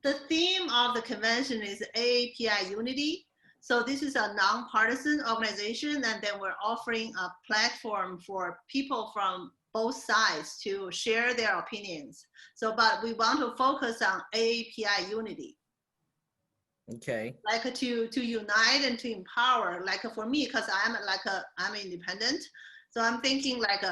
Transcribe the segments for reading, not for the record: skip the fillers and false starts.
the theme of the convention is AAPI Unity. So this is a nonpartisan organization, and then we're offering a platform for people from both sides to share their opinions. So, but we want to focus on AAPI Unity. Okay. Like to unite and to empower. Like for me, because I'm independent, so I'm thinking like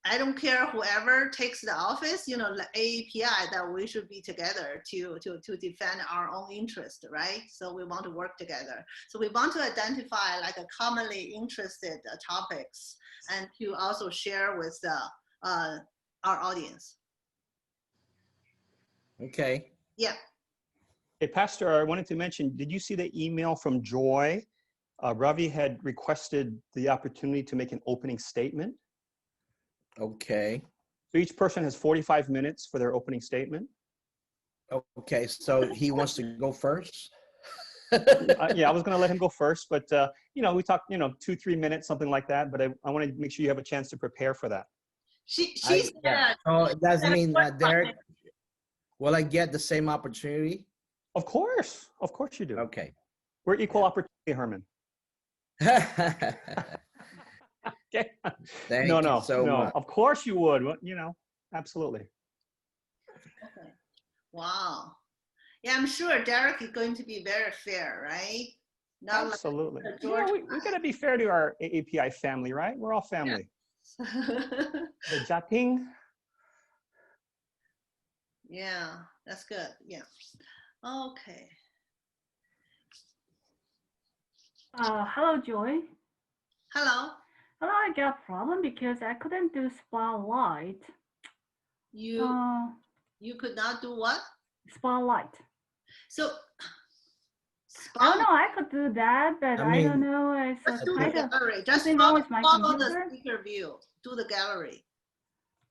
I don't care whoever takes the office, you know, like AAPI, that we should be together to defend our own interest, right? So we want to work together. So we want to identify like a commonly interested topics and to also share with our audience. Okay. Yeah. Hey, Pastor, I wanted to mention, did you see the email from Joy? Ravi had requested the opportunity to make an opening statement. Okay. So each person has 45 minutes for their opening statement. Okay. So he wants to go first. Yeah, I was going to let him go first, but you know, we talked, you know, 2-3 minutes, something like that. But I want to make sure you have a chance to prepare for that. She Yeah. said, So it does mean Derek, will I get the same opportunity? Of course you do. Okay. We're equal opportunity, Herman. Okay. Thank No, you so much. of course you would. You know, absolutely. okay. Wow. Yeah, I'm sure Derek is going to be very fair, right? Not Absolutely. like Yeah, we got to be fair to our AAPI family, right? We're all family. The Jating. Yeah, that's good. Yeah. Okay. Hello, Joy. Hello. Hello, I got a problem because I couldn't do spotlight. You could not do what? Spotlight. So I don't know. I could do that, but I don't know. Let's do the gallery. Just follow the speaker view. Do the gallery.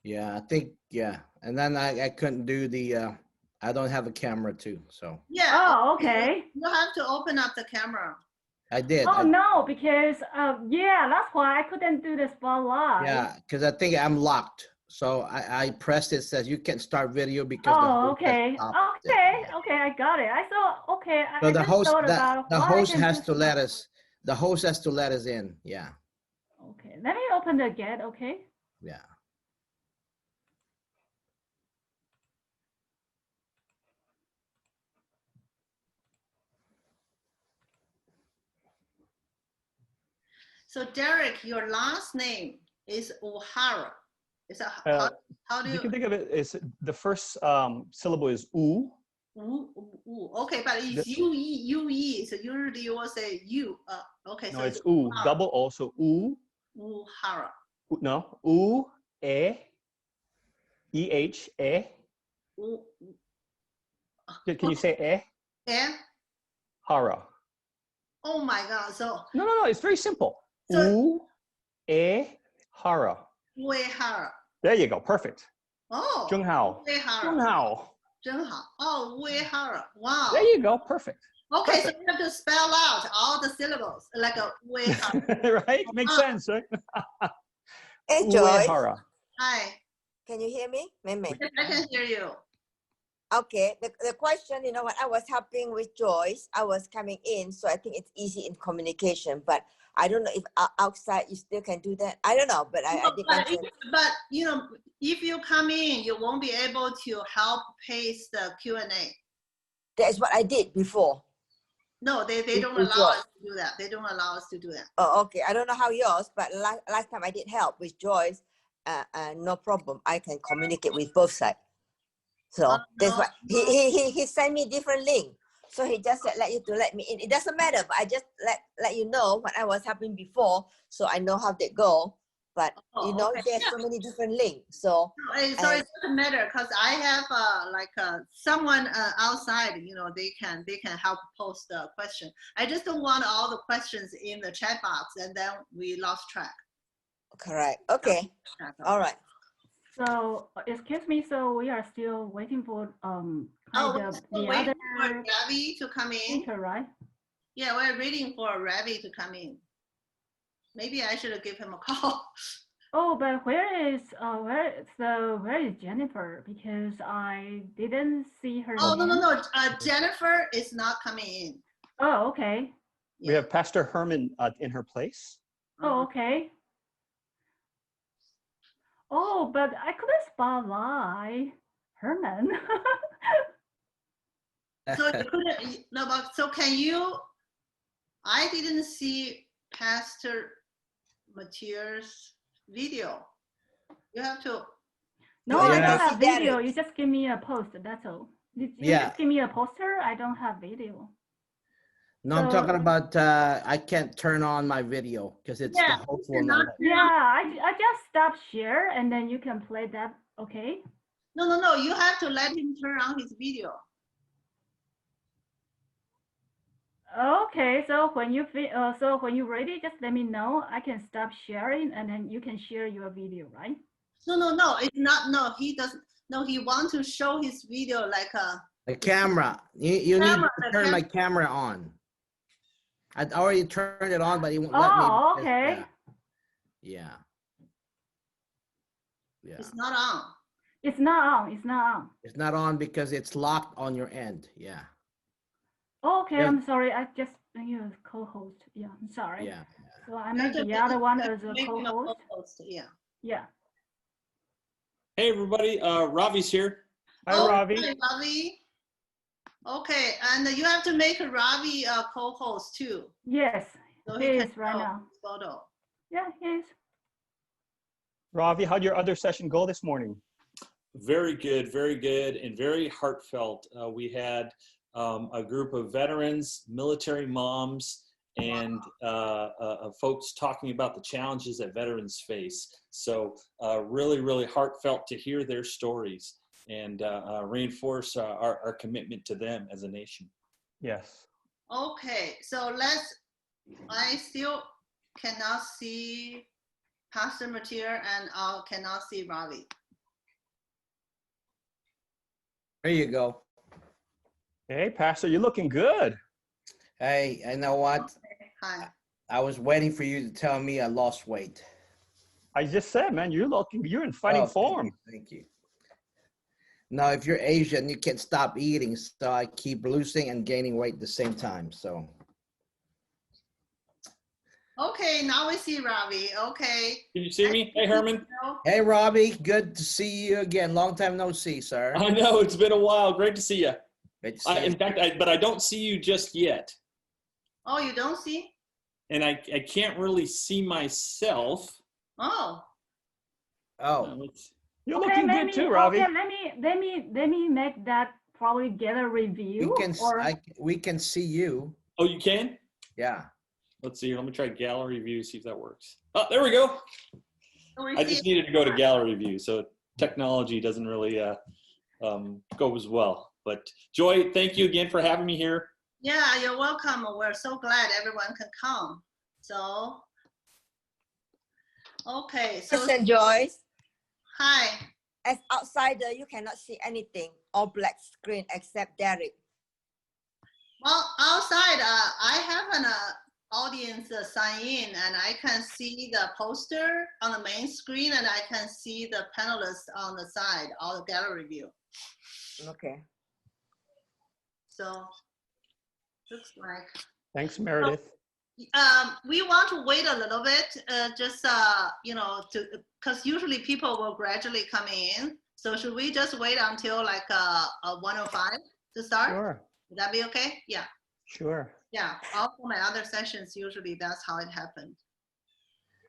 Yeah, I think, yeah. And then I couldn't do the, I don't have a camera too, so. Yeah. Oh, okay. You have to open up the camera. I did. Oh, no, because, yeah, that's why I couldn't do the spotlight. Yeah, because I think I'm locked. So I pressed it, says you can't start video because okay. Okay, I got it. I thought, okay, so I the just host, thought about the host has to let us, the host has to let us in. Yeah. Okay, let me open the get, okay? Yeah. So Derek, your last name is O'Hara. Is that how do you? You can think of it as the first syllable is U. Okay, but it's UE. So usually you will say you. Okay, no, so it's U. Double O. So U. O'Hara. No, U E E H E. Can you say Hara? Oh my God! So no. It's very simple. So, Hara. Uehara. There you go. Perfect. Oh. Zhenghao. Zhenghao. Oh, Uehara. Wow. There you go. Perfect. Okay, perfect. So you have to spell out all the syllables like a Uehara. Right? Makes sense, right? Hey, Joy. Hi. Can you hear me? I can hear you. Okay, the question, you know, when I was helping with Joyce, I was coming in, so I think it's easy in communication, but I don't know if outside you still can do that. I don't know, but I did mention. But, you know, if you come in, you won't be able to help paste the Q&A. That's what I did before. No, they don't allow us to do that. They don't allow us to do that. Oh, okay. I don't know how yours, but last time I did help with Joyce, no problem. I can communicate with both sides. So that's why he sent me different link. So he just said let me in. It doesn't matter, but I just let you know what I was helping before, so I know how they go. But you know, there's so many different links. So it doesn't matter because I have someone outside. You know, they can help post the question. I just don't want all the questions in the chat box, and then we lost track. Correct. Okay. All right. So, excuse me, so we are still waiting for the other Ravi to come in. Speaker, right? Yeah, we're waiting for Ravi to come in. Maybe I should give him a call. Oh, but where is Jennifer? Because I didn't see her Oh, no, no, name. no. Jennifer is not coming in. Oh, okay. We have Pastor Herman in her place. Oh, okay. Oh, but I couldn't spell lie. Herman. So you couldn't, no, but so can you, I didn't see Pastor Matthias' video. You have to, No, Yeah, I you don't can have see video. Derek. You just give me a post. That's all. You Yeah. just give me a poster. I don't have video. No, I'm So- talking about, I can't turn on my video because it's Yeah, the host you will not cannot- let. Yeah, I just stop share and then you can play that. Okay. no, no, no, you have to let him turn on his video. Okay. So when you're ready, just let me know. I can stop sharing and then you can share your video, right? No, no, no, it's not, no, he doesn't, no, he wants to show his video like The camera, you need Camera, to the turn my camera on. I'd already turned it on, but he won't let me. Oh, because- okay. Yeah. Yeah. it's not on. It's not on. It's not on. It's not on because it's locked on your end. Yeah. Okay, Yeah. I'm sorry. I just made you a co-host. Yeah, I'm sorry. Yeah. So I You make have to the other one make- as a make him co-host. co-host, yeah. Yeah. Hey, everybody. Ravi's here. Hi, Oh, Ravi. hi, Ravi. Okay, and you have to make Ravi a co-host too. Yes, So he he is can right show now. his photo. Yeah, he is. Ravi, how'd your other session go this morning? Very good, and very heartfelt. We had a group of veterans, military moms, and folks talking about the challenges that veterans face. So really, really heartfelt to hear their stories and reinforce our commitment to them as a nation. Yes. Okay, so I still cannot see Pastor Matir and I cannot see Ravi. There you go. Hey, Pastor, you're looking good. Hey, you know what? Hi. I was waiting for you to tell me I lost weight. I just said, man, you're in fighting Oh, thank form. you, thank you. No, if you're Asian, you can't stop eating. So I keep losing and gaining weight at the same time. So Okay, now we see Ravi. Okay. Can you see me? Hey, Herman. hey, Robbie, good to see you again. Long time no see, sir. I know it's been a while. Great to see you. Great to see you. In fact, but I don't see you just yet. Oh, you don't see? And I can't really see myself. Oh, Oh, You're looking good too, Ravi. Okay, let me make that probably get a we review. can or we can see you. Oh, you can? Yeah. Let's see. Let me try gallery view, see if that works. Oh, there we go. so we I see. just needed to go to gallery view, so technology doesn't really go as well. But Joy, thank you again for having me here. Yeah, you're welcome. We're so glad everyone can come. So, okay, so Listen, Joyce, hi. as outsider, you cannot see anything. All black screen except Derek. Well, outside, I have an audience sign in and I can see the poster on the main screen and I can see the panelists on the side, all the gallery view. Okay. So, looks like. Thanks, Meredith. We want to wait a little bit, just, you know, because usually people will gradually come in. So should we just wait until like 1:05 to start? Sure, Would that be okay? Yeah. sure. Yeah. Also my other sessions, usually that's how it happened.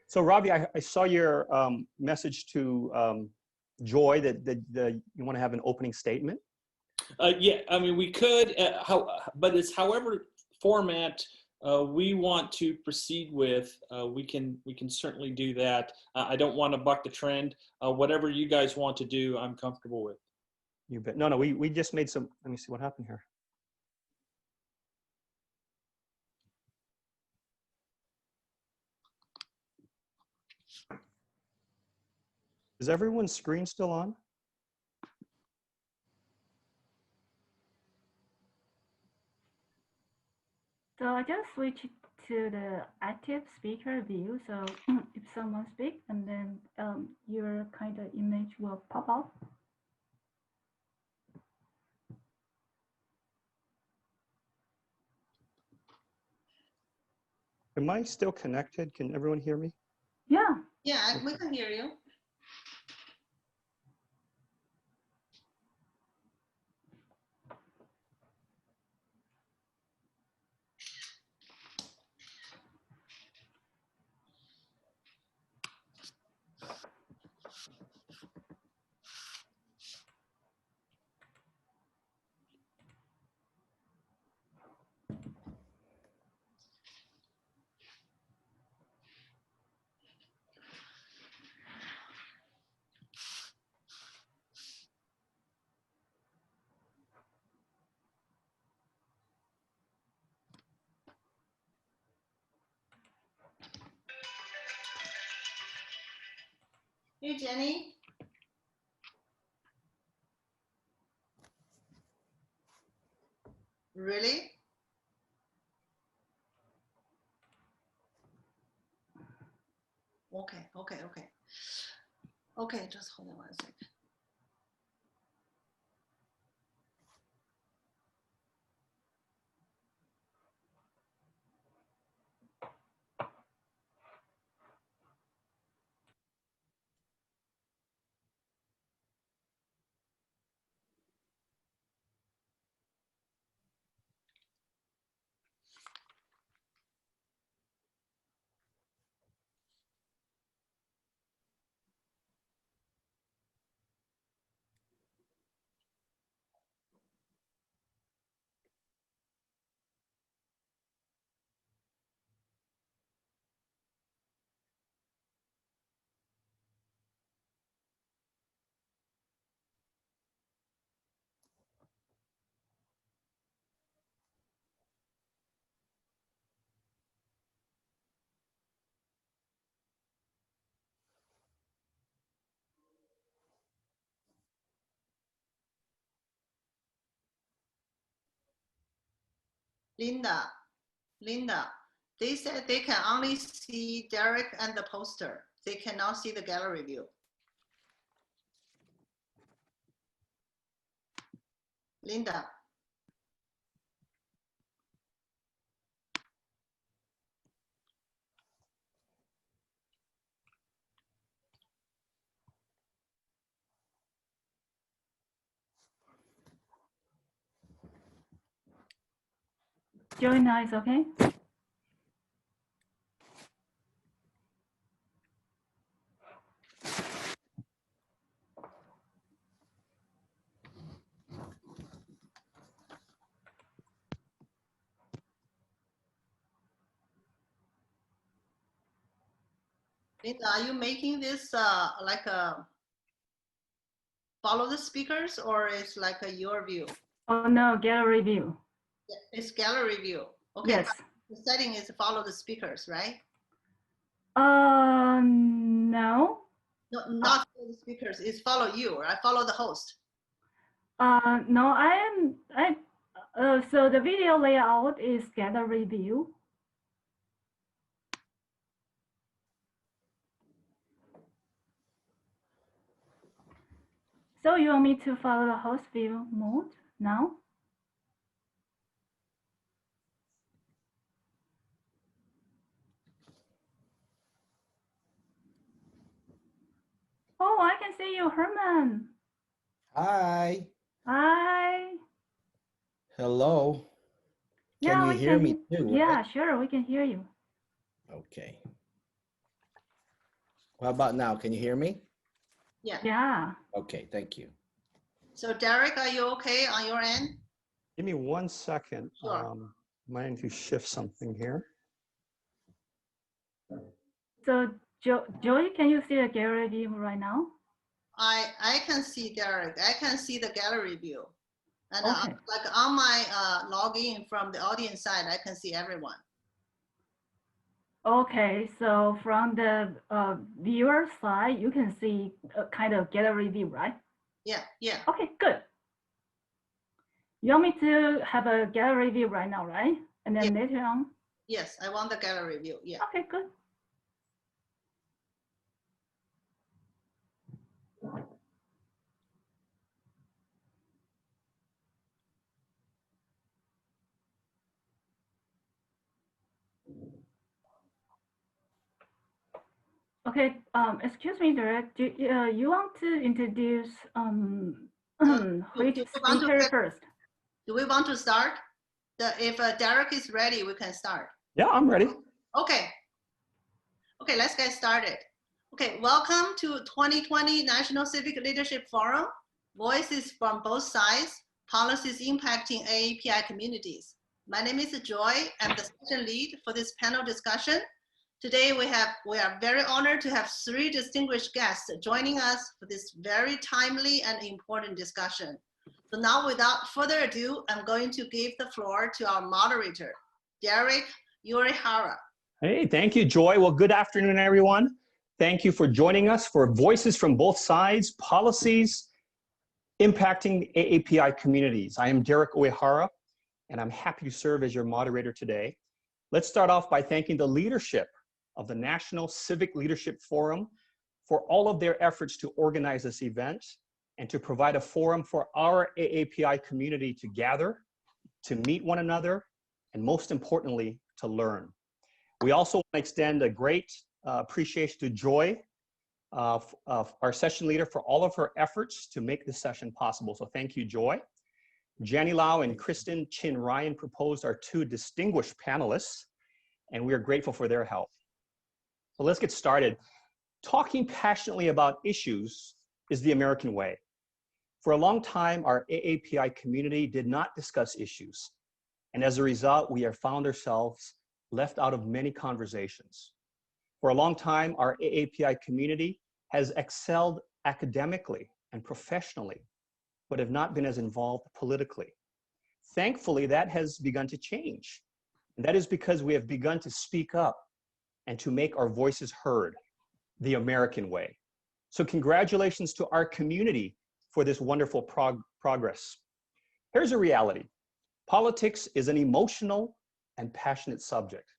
So, Ravi, I saw your message to Joy that you want to have an opening statement. Yeah, I mean, we could, but it's however format we want to proceed with. We can certainly do that. I don't want to buck the trend. Whatever you guys want to do, I'm comfortable with. You bet. No, we just made some. Let me see what happened here. Is everyone's screen still on? So I just switched to the active speaker view. So if someone speaks, and then your kind of image will pop up. Am I still connected? Can everyone hear me? Yeah. Yeah, we can hear you. Hey, Jenny. Really? Okay, okay, okay. Okay, just hold on 1 second. Linda, they said they can only see Derek and the poster. They cannot see the gallery view. Linda. Join is okay. Linda, are you making this like a follow the speakers, or is like a your view? Oh no, gallery view. Yeah, it's gallery view. Okay, Yes. but the setting is follow the speakers, right? No. No, not follow the speakers. It's follow you, right? Follow the host. No, so the video layout is gallery view. So you want me to follow the host view mode now? Oh, I can see you, Herman. Hi. Hi. Hello. Yeah, Can you we hear can me too? right? Yeah, sure, we can hear you. Okay. How about now? Can you hear me? Yeah. Yeah. Okay, thank you. So Derek, are you okay on your end? Give me 1 second. Sure. Might need to shift something here. So Joey, can you see the gallery view right now? I can see Derek. I can see the gallery view. And Okay. like on my login from the audience side, I can see everyone. Okay, so from the viewer side, you can see a kind of gallery view, right? Yeah, yeah. Okay, good. You want me to have a gallery view right now, right? And then later on? Yes, I want the gallery view. Yeah. Okay, good. Okay, excuse me, Derek. Do you want to introduce which Do we want to speaker get- first? Do we want to start? If Derek is ready, we can start. Yeah, I'm ready. Okay. Okay, let's get started. Okay, welcome to 2020 National Civic Leadership Forum, Voices from Both Sides, Policies Impacting AAPI Communities. My name is Joy. I'm the session lead for this panel discussion. Today we are very honored to have 3 distinguished guests joining us for this very timely and important discussion. So now without further ado, I'm going to give the floor to our moderator, Derek Uehara. Hey, thank you, Joy. Well, good afternoon, everyone. Thank you for joining us for Voices from Both Sides, Policies Impacting AAPI Communities. I am Derek Uehara, and I'm happy to serve as your moderator today. Let's start off by thanking the leadership of the National Civic Leadership Forum for all of their efforts to organize this event and to provide a forum for our AAPI community to gather, to meet one another, and most importantly, to learn. We also want to extend a great appreciation to Joy, our session leader, for all of her efforts to make this session possible. So thank you, Joy. Janny Lau and Kristen Chin Ryan proposed our 2 distinguished panelists, and we are grateful for their help. So let's get started. Talking passionately about issues is the American way. For a long time, our AAPI community did not discuss issues. And as a result, we have found ourselves left out of many conversations. For a long time, our AAPI community has excelled academically and professionally, but have not been as involved politically. Thankfully, that has begun to change. And that is because we have begun to speak up and to make our voices heard the American way. So congratulations to our community for this wonderful progress. Here's a reality. Politics is an emotional and passionate subject.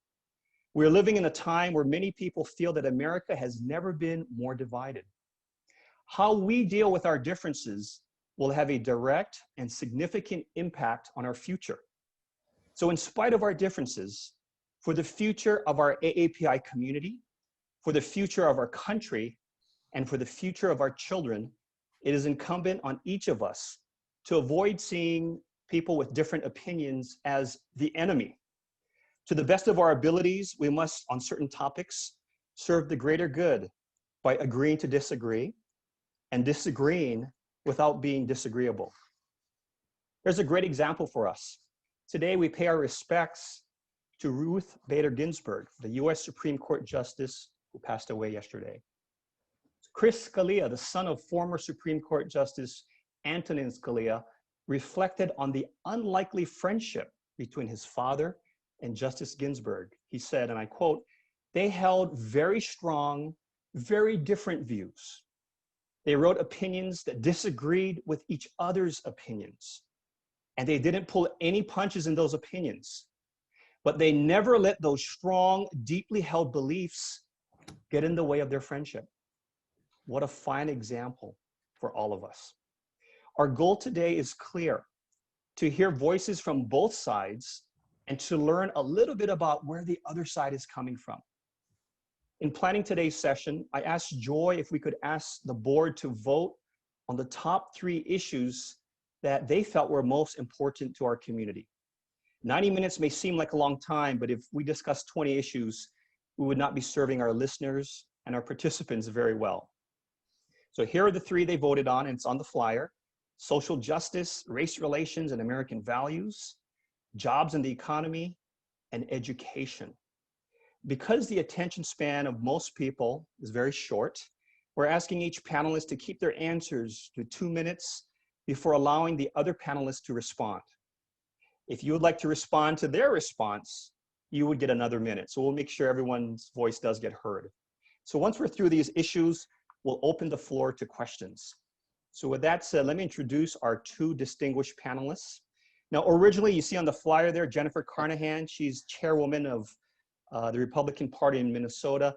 We're living in a time where many people feel that America has never been more divided. How we deal with our differences will have a direct and significant impact on our future. So in spite of our differences, for the future of our AAPI community, for the future of our country, and for the future of our children, it is incumbent on each of us to avoid seeing people with different opinions as the enemy. To the best of our abilities, we must, on certain topics, serve the greater good by agreeing to disagree and disagreeing without being disagreeable. There's a great example for us. Today, we pay our respects to Ruth Bader Ginsburg, the US Supreme Court Justice who passed away yesterday. Chris Scalia, the son of former Supreme Court Justice Antonin Scalia, reflected on the unlikely friendship between his father and Justice Ginsburg. He said, and I quote, "They held very strong, very different views. They wrote opinions that disagreed with each other's opinions. And they didn't pull any punches in those opinions. But they never let those strong, deeply held beliefs get in the way of their friendship." What a fine example for all of us. Our goal today is clear: to hear voices from both sides and to learn a little bit about where the other side is coming from. In planning today's session, I asked Joy if we could ask the board to vote on the top 3 issues that they felt were most important to our community. 90 minutes may seem like a long time, but if we discuss 20 issues, we would not be serving our listeners and our participants very well. So here are the 3 they voted on, and it's on the flyer: social justice, race relations and American values, jobs and the economy, and education. Because the attention span of most people is very short, we're asking each panelist to keep their answers to 2 minutes before allowing the other panelists to respond. If you would like to respond to their response, you would get another minute. So we'll make sure everyone's voice does get heard. So once we're through these issues, we'll open the floor to questions. So with that said, let me introduce our 2 distinguished panelists. Now, originally, you see on the flyer there, Jennifer Carnahan. She's chairwoman of the Republican Party in Minnesota.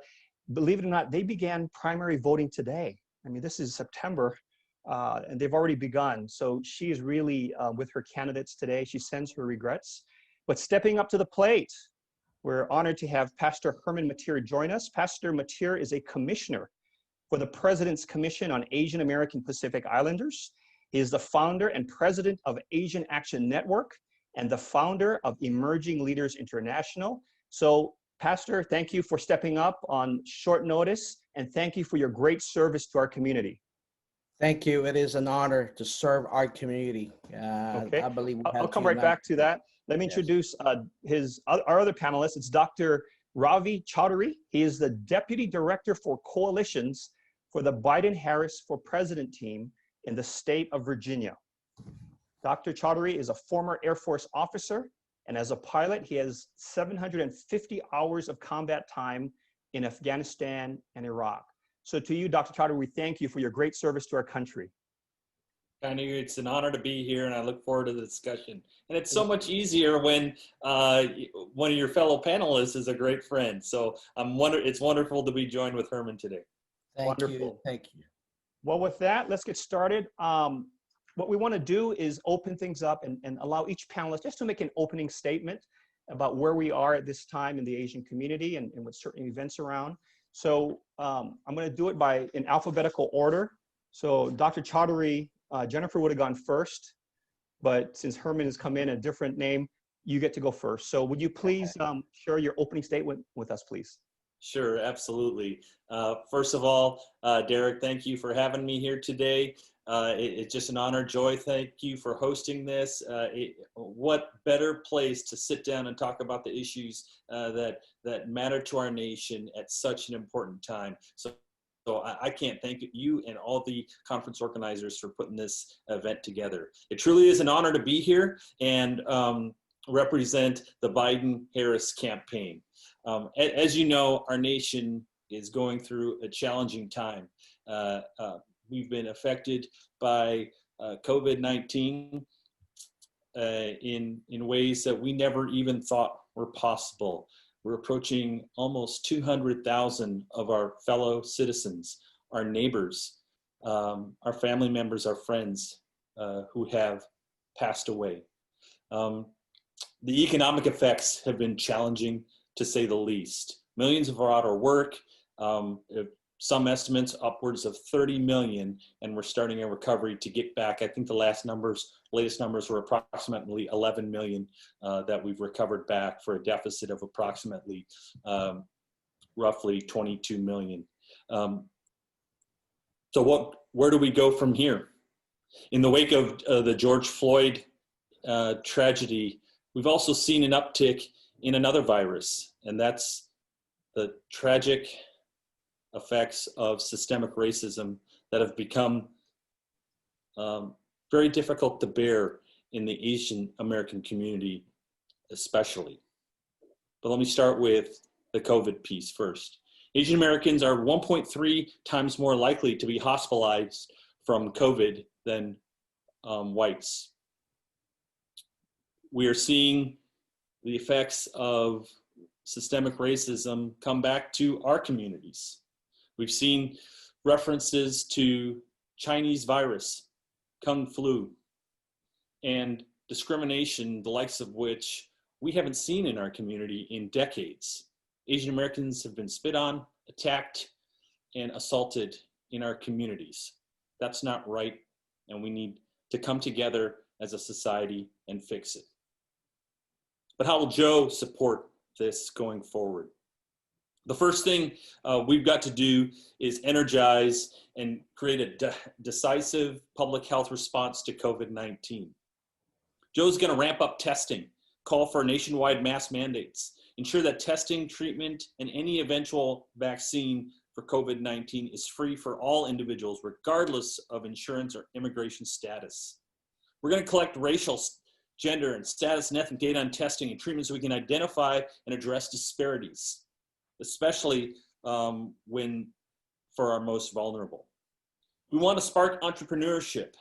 Believe it or not, they began primary voting today. I mean, this is September, and they've already begun. So she is really with her candidates today. She sends her regrets. But stepping up to the plate, we're honored to have Pastor Herman Mateer join us. Pastor Mateer is a commissioner for the President's Commission on Asian American Pacific Islanders. He is the founder and president of Asian Action Network and the founder of Emerging Leaders International. So, Pastor, thank you for stepping up on short notice, and thank you for your great service to our community. Thank you. It is an honor to serve our community. Okay. I believe I'll come right back to that. Let me introduce our other panelist. It's Dr. Ravi Chaudhary. He is the Deputy Director for Coalitions for the Biden-Harris for President team in the state of Virginia. Dr. Chaudhary is a former Air Force officer, and as a pilot, he has 750 hours of combat time in Afghanistan and Iraq. So to you, Dr. Chaudhary, we thank you for your great service to our country. It's an honor to be here, and I look forward to the discussion. And it's so much easier when one of your fellow panelists is a great friend. So it's wonderful to be joined with Herman today. Wonderful. Thank you. Well, with that, let's get started. What we want to do is open things up and allow each panelist just to make an opening statement about where we are at this time in the Asian community and with certain events around. So I'm going to do it in alphabetical order. So Dr. Chaudhary, Jennifer would have gone first, but since Herman has come in a different name, you get to go first. So would you please share your opening statement with us, please? Sure, absolutely. First of all, Derek, thank you for having me here today. It's just an honor. Joy, thank you for hosting this. What better place to sit down and talk about the issues that matter to our nation at such an important time. So I can't thank you and all the conference organizers for putting this event together. It truly is an honor to be here and represent the Biden-Harris campaign. As you know, our nation is going through a challenging time. We've been affected by COVID-19 in ways that we never even thought were possible. We're approaching almost 200,000 of our fellow citizens, our neighbors, our family members, our friends who have passed away. The economic effects have been challenging, to say the least. Millions are out of work. Some estimates upwards of 30 million, and we're starting a recovery to get back. I think the latest numbers were approximately 11 million that we've recovered back for a deficit of approximately roughly 22 million. So where do we go from here? In the wake of the George Floyd tragedy, we've also seen an uptick in another virus, and that's the tragic effects of systemic racism that have become very difficult to bear in the Asian American community, especially. But let me start with the COVID piece first. Asian Americans are 1.3 times more likely to be hospitalized from COVID than whites. We are seeing the effects of systemic racism come back to our communities. We've seen references to Chinese virus, Kung flu, and discrimination, the likes of which we haven't seen in our community in decades. Asian Americans have been spit on, attacked, and assaulted in our communities. That's not right, and we need to come together as a society and fix it. But how will Joe support this going forward? The first thing we've got to do is energize and create a decisive public health response to COVID-19. Joe's going to ramp up testing, call for nationwide mass mandates, ensure that testing, treatment, and any eventual vaccine for COVID-19 is free for all individuals, regardless of insurance or immigration status. We're going to collect racial, gender, and status and ethnic data on testing and treatment so we can identify and address disparities, especially for our most vulnerable. We want to spark entrepreneurship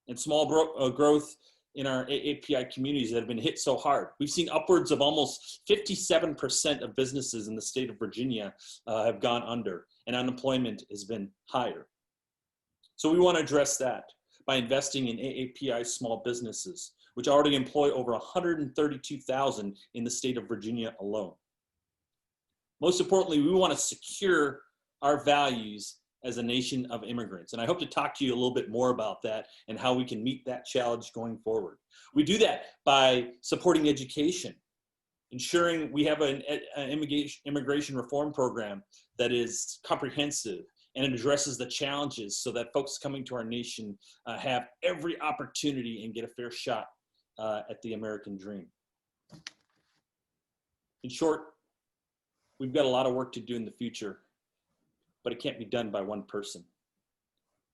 and small growth in our API communities that have been hit so hard. We've seen upwards of almost 57% of businesses in the state of Virginia have gone under, and unemployment has been higher. So we want to address that by investing in AAPI small businesses, which already employ over 132,000 in the state of Virginia alone. Most importantly, we want to secure our values as a nation of immigrants. And I hope to talk to you a little bit more about that and how we can meet that challenge going forward. We do that by supporting education, ensuring we have an immigration reform program that is comprehensive and it addresses the challenges so that folks coming to our nation have every opportunity and get a fair shot at the American dream. In short, we've got a lot of work to do in the future, but it can't be done by one person.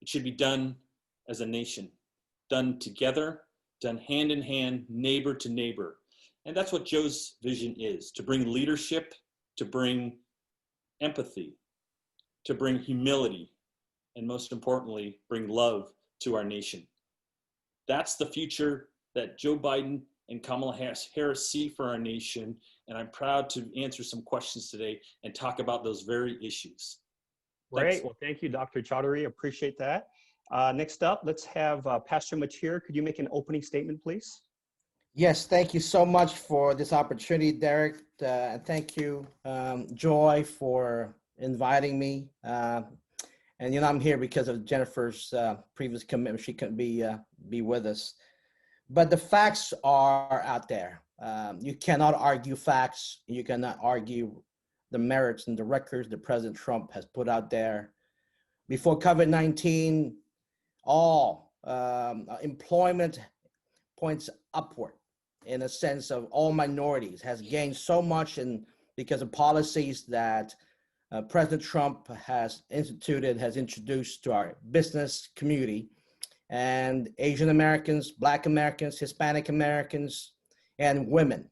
It should be done as a nation, done together, done hand in hand, neighbor to neighbor. And that's what Joe's vision is, to bring leadership, to bring empathy, to bring humility, and most importantly, bring love to our nation. That's the future that Joe Biden and Kamala Harris see for our nation, and I'm proud to answer some questions today and talk about those very issues. Great. Thanks. Well, thank you, Dr. Chowdhury. Appreciate that. Next up, let's have Pastor Matir. Could you make an opening statement, please? Yes, thank you so much for this opportunity, Derek. And thank you, Joy, for inviting me. And I'm here because of Jennifer's previous commitment. She couldn't be with us. But the facts are out there. You cannot argue facts. You cannot argue the merits and the records that President Trump has put out there. Before COVID-19, all employment points upward in a sense of all minorities has gained so much because of policies that President Trump has introduced to our business community, and Asian Americans, Black Americans, Hispanic Americans, and women.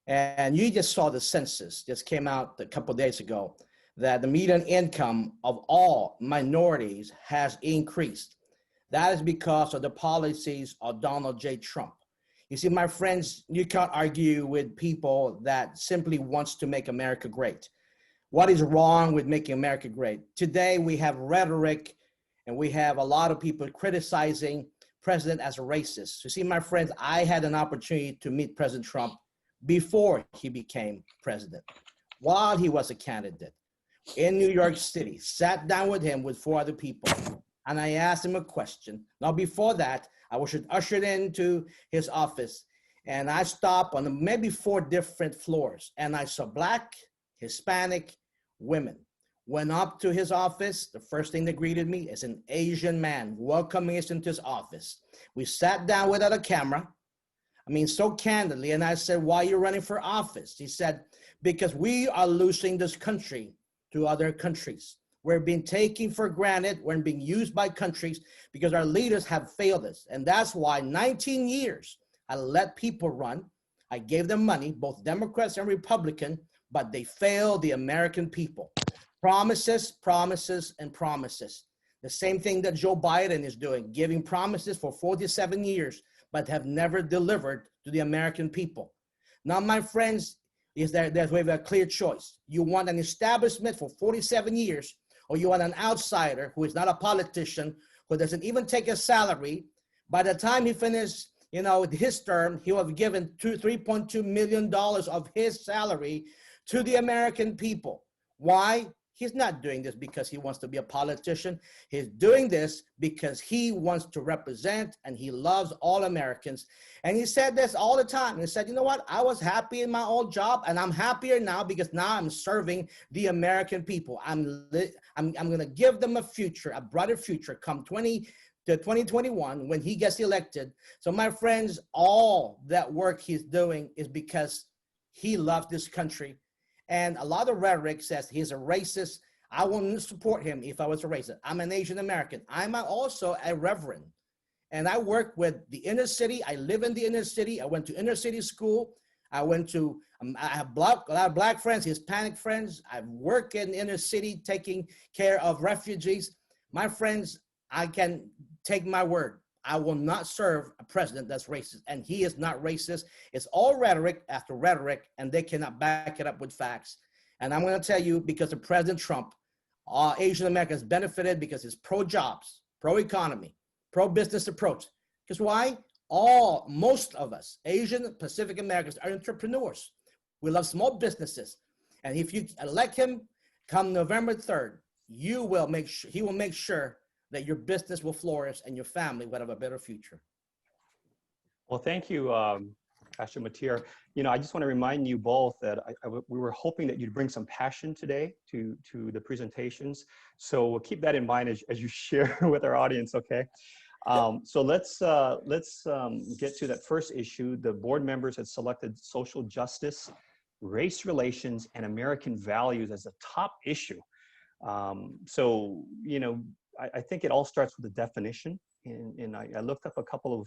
And you just saw the census just came out a couple of days ago that the median income of all minorities has increased. That is because of the policies of Donald J. Trump. You see, my friends, you can't argue with people that simply wants to make America great. What is wrong with making America great? Today, we have rhetoric and we have a lot of people criticizing president as a racist. You see, my friends, I had an opportunity to meet President Trump before he became president, while he was a candidate in New York City, sat down with him with 4 other people. And I asked him a question. Now, before that, I was ushered into his office and I stopped on maybe 4 different floors and I saw Black, Hispanic, women. Went up to his office. The first thing that greeted me is an Asian man welcoming us into his office. We sat down without a camera. I mean, so candidly. And I said, why are you running for office? He said, because we are losing this country to other countries. We're being taken for granted. We're being used by countries because our leaders have failed us. And that's why 19 years I let people run. I gave them money, both Democrats and Republican, but they failed the American people. Promises, promises, and promises. The same thing that Joe Biden is doing, giving promises for 47 years, but have never delivered to the American people. Now, my friends, we have a clear choice. You want an establishment for 47 years, or you want an outsider who is not a politician, who doesn't even take a salary. By the time he finishes, his term, he will have given $3.2 million of his salary to the American people. Why? He's not doing this because he wants to be a politician. He's doing this because he wants to represent and he loves all Americans. And he said this all the time. He said, you know what? I was happy in my old job and I'm happier now because now I'm serving the American people. I'm going to give them a future, a brighter future come 2021 when he gets elected. So my friends, all that work he's doing is because he loves this country. And a lot of rhetoric says he's a racist. I wouldn't support him if I was a racist. I'm an Asian American. I'm also a reverend. And I work with the inner city. I live in the inner city. I went to inner city school. I have a lot of Black friends, Hispanic friends. I work in the inner city taking care of refugees. My friends, I can take my word. I will not serve a president that's racist. And he is not racist. It's all rhetoric after rhetoric, and they cannot back it up with facts. And I'm going to tell you, because of President Trump, Asian Americans benefited because he's pro-jobs, pro-economy, pro-business approach. Because why? Most of us, Asian Pacific Americans, are entrepreneurs. We love small businesses. And if you elect him come November 3rd, he will make sure that your business will flourish and your family will have a better future. Well, thank you, Pastor Mateer. You know, I just want to remind you both that we were hoping that you'd bring some passion today to the presentations. So we'll keep that in mind as you share with our audience, okay? So let's get to that first issue. The board members had selected social justice, race relations, and American values as a top issue. So, you know, I think it all starts with the definition. And I looked up a couple of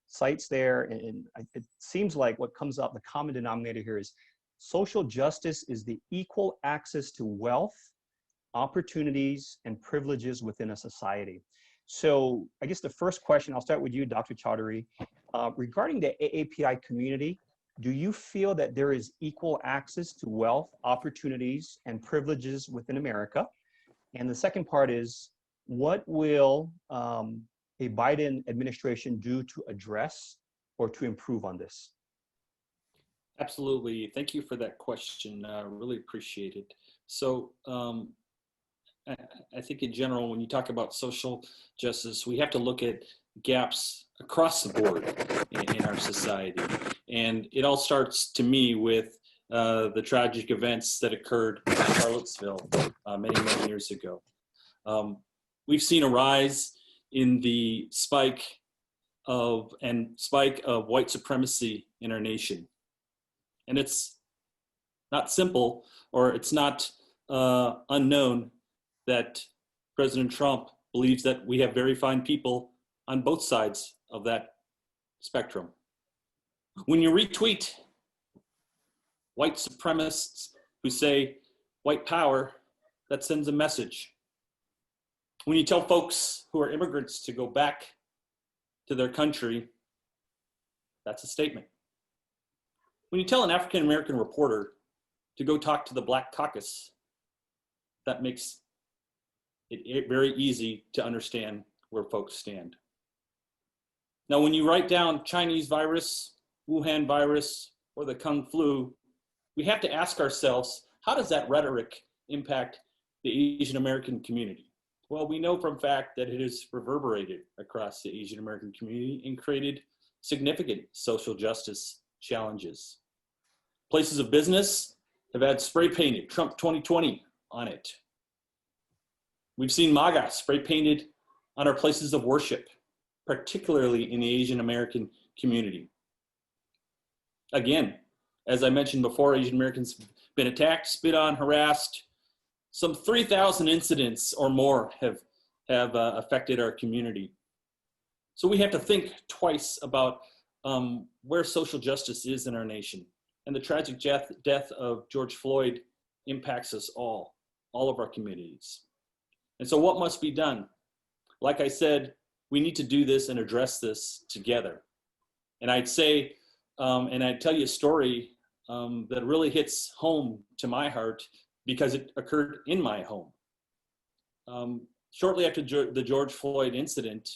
sites there, and it seems like what comes up, the common denominator here is social justice is the equal access to wealth, opportunities, and privileges within a society. So I guess the first question, I'll start with you, Dr. Chaudhary. Regarding the AAPI community, do you feel that there is equal access to wealth, opportunities, and privileges within America? And the second part is, what will a Biden administration do to address or to improve on this? Absolutely. Thank you for that question. I really appreciate it. So I think in general, when you talk about social justice, we have to look at gaps across the board in our society. And it all starts, to me, with the tragic events that occurred in Charlottesville many, many years ago. We've seen a rise in the spike of white supremacy in our nation. And it's not simple, or it's not unknown that President Trump believes that we have very fine people on both sides of that spectrum. When you retweet white supremacists who say white power, that sends a message. When you tell folks who are immigrants to go back to their country, that's a statement. When you tell an African-American reporter to go talk to the Black Caucus, that makes it very easy to understand where folks stand. Now, when you write down Chinese virus, Wuhan virus, or the Kung flu, we have to ask ourselves, how does that rhetoric impact the Asian American community? Well, we know from fact that it has reverberated across the Asian American community and created significant social justice challenges. Places of business have had spray painted Trump 2020 on it. We've seen MAGA spray painted on our places of worship, particularly in the Asian American community. Again, as I mentioned before, Asian Americans have been attacked, spit on, harassed. Some 3,000 incidents or more have affected our community. So we have to think twice about where social justice is in our nation. And the tragic death of George Floyd impacts us all of our communities. And so what must be done? Like I said, we need to do this and address this together. And I'd say, and I'd tell you a story that really hits home to my heart because it occurred in my home. Shortly after the George Floyd incident,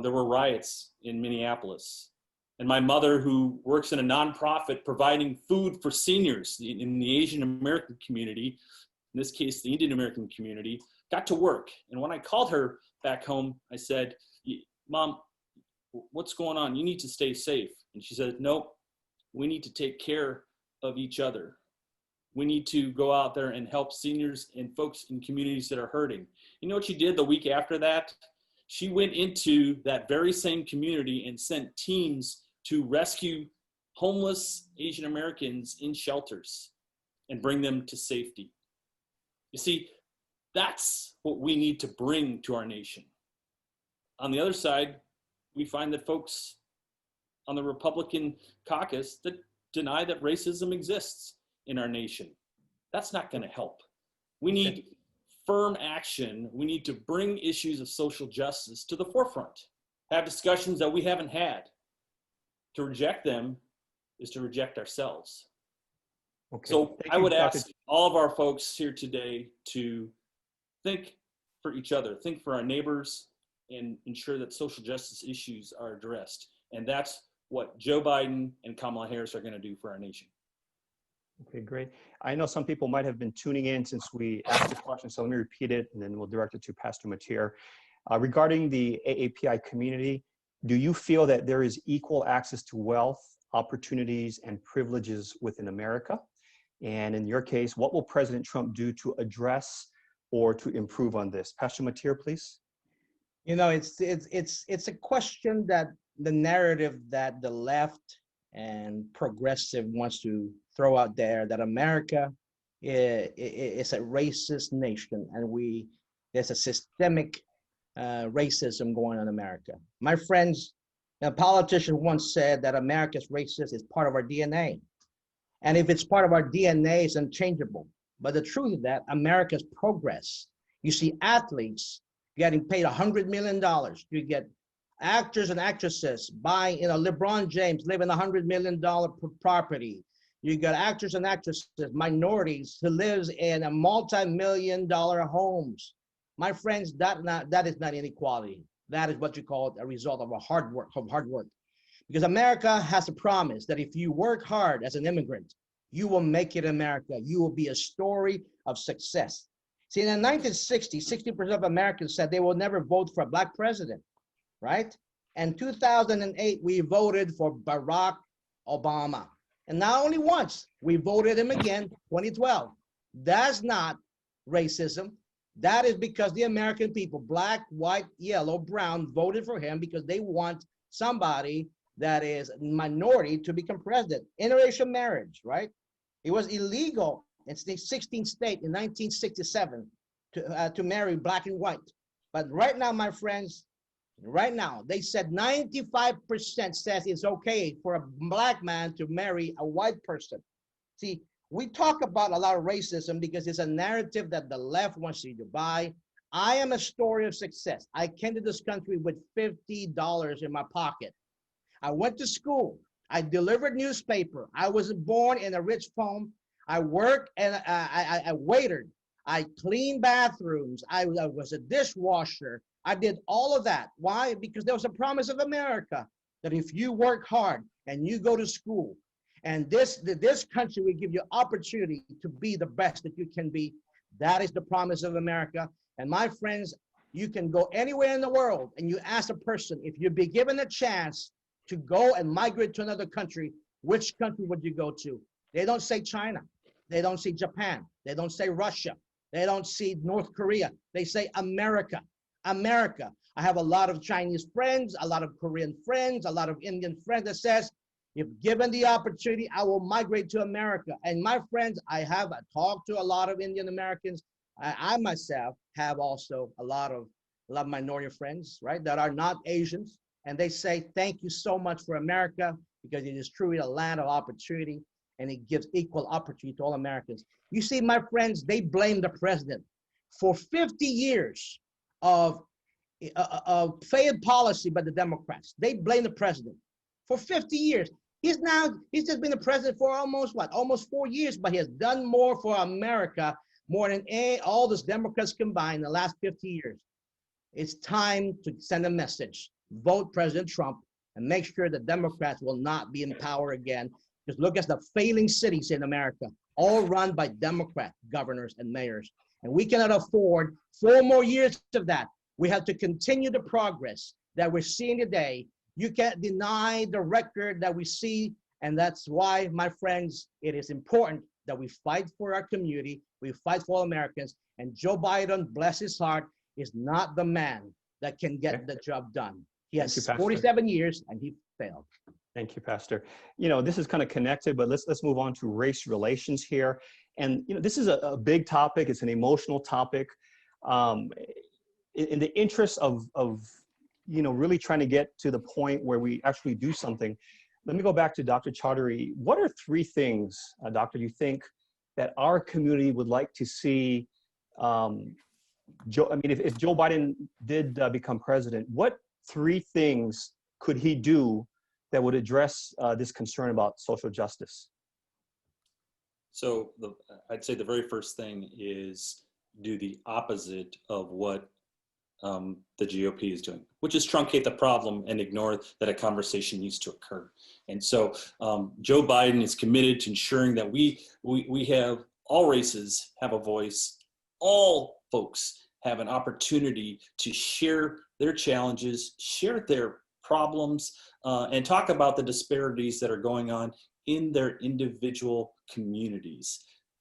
there were riots in Minneapolis. And my mother, who works in a nonprofit providing food for seniors in the Asian American community, in this case, the Indian American community, got to work. And when I called her back home, I said, Mom, what's going on? You need to stay safe. And she said, no, we need to take care of each other. We need to go out there and help seniors and folks in communities that are hurting. You know what she did the week after that? She went into that very same community and sent teams to rescue homeless Asian Americans in shelters and bring them to safety. You see, that's what we need to bring to our nation. On the other side, we find that folks on the Republican caucus that deny that racism exists in our nation. That's not going to help. We need firm action. We need to bring issues of social justice to the forefront. have discussions that we haven't had. To reject them is to reject ourselves. Okay. So Thank I you, would Dr. ask all of our folks here today to think for each other, think for our neighbors, and ensure that social justice issues are addressed. And that's what Joe Biden and Kamala Harris are going to do for our nation. Okay, great. I know some people might have been tuning in since we asked the question, so let me repeat it and then we'll direct it to Pastor Mateer. Regarding the AAPI community, do you feel that there is equal access to wealth, opportunities, and privileges within America? And in your case, what will President Trump do to address or to improve on this? Pastor Mateer, please. You know, it's a question that the narrative that the left and progressive wants to throw out there, that America is a racist nation, and there's a systemic racism going on in America. My friends, a politician once said that America's racist is part of our DNA. And if it's part of our DNA, it's unchangeable. But the truth is that America's progress, you see athletes getting paid $100 million. You get actors and actresses buying, LeBron James living $100 million property. You got actors and actresses, minorities who lives in a multi-million-dollar homes. My friends, that is not inequality. That is what you call a result of hard work. Because America has a promise that if you work hard as an immigrant, you will make it in America. You will be a story of success. See, in the 1960s, 60% of Americans said they will never vote for a Black president, right? And 2008, we voted for Barack Obama. And not only once, we voted him again, 2012. That's not racism. That is because the American people, Black, white, yellow, brown, voted for him because they want somebody that is minority to become president. Interracial marriage, right? It was illegal in the 16th state in 1967 to marry Black and white. But right now, my friends, right now, they said 95% says it's okay for a Black man to marry a white person. See, we talk about a lot of racism because it's a narrative that the left wants you to buy. I am a story of success. I came to this country with $50 in my pocket. I went to school. I delivered newspaper. I was born in a rich home. I worked and I waited. I cleaned bathrooms. I was a dishwasher. I did all of that. Why? Because there was a promise of America that if you work hard and you go to school, and this country will give you opportunity to be the best that you can be. That is the promise of America. And my friends, you can go anywhere in the world and you ask a person, if you'd be given a chance to go and migrate to another country, which country would you go to? They don't say China. They don't say Japan. They don't say Russia. They don't see North Korea. They say America. America. I have a lot of Chinese friends, a lot of Korean friends, a lot of Indian friends that says, if given the opportunity, I will migrate to America. And my friends, I have talked to a lot of Indian Americans. I myself have also a lot of minority friends, right, that are not Asians. And they say, thank you so much for America, because it is truly a land of opportunity and it gives equal opportunity to all Americans. You see, my friends, they blame the president for 50 years of failed policy by the Democrats. They blame the president for 50 years. He's just been the president for almost 4 years, but he has done more for America, more than all those Democrats combined in the last 50 years. It's time to send a message. Vote President Trump and make sure the Democrats will not be in power again. Just look at the failing cities in America, all run by Democrat governors and mayors. And we cannot afford 4 more years of that. We have to continue the progress that we're seeing today. You can't deny the record that we see. And that's why, my friends, it is important that we fight for our community. We fight for all Americans. And Joe Biden, bless his heart, is not the man that can get the job done. He has 47 years and he failed. Thank you, Pastor. You know, this is kind of connected, but let's move on to race relations here. And, you know, this is a big topic. It's an emotional topic. In the interest of you know, really trying to get to the point where we actually do something, let me go back to Dr. Chaudhary. What are 3 things, Doctor, you think that our community would like to see? If Joe Biden did become president, what 3 things could he do that would address this concern about social justice? So I'd say the very first thing is do the opposite of what the GOP is doing, which is truncate the problem and ignore that a conversation needs to occur. And so Joe Biden is committed to ensuring that we have all races have a voice, all folks have an opportunity to share their challenges, share their problems, and talk about the disparities that are going on in their individual communities.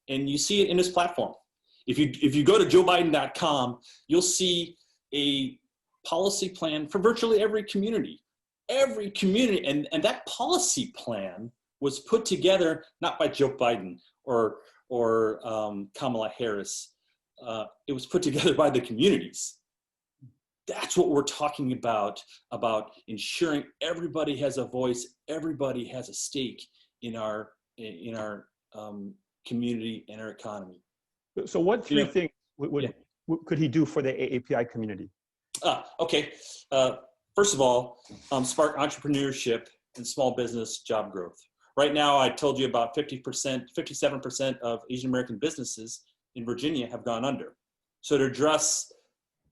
And you see it in his platform. If you go to joebiden.com, you'll see a policy plan for virtually every community, and that policy plan was put together not by Joe Biden or Kamala Harris. It was put together by the communities. That's what we're talking about ensuring everybody has a voice, everybody has a stake in our community and our economy. So what 3 things could he do for the AAPI community? Okay. First of all, spark entrepreneurship and small business job growth. Right now, I told you about 57% of Asian American businesses in Virginia have gone under. So to address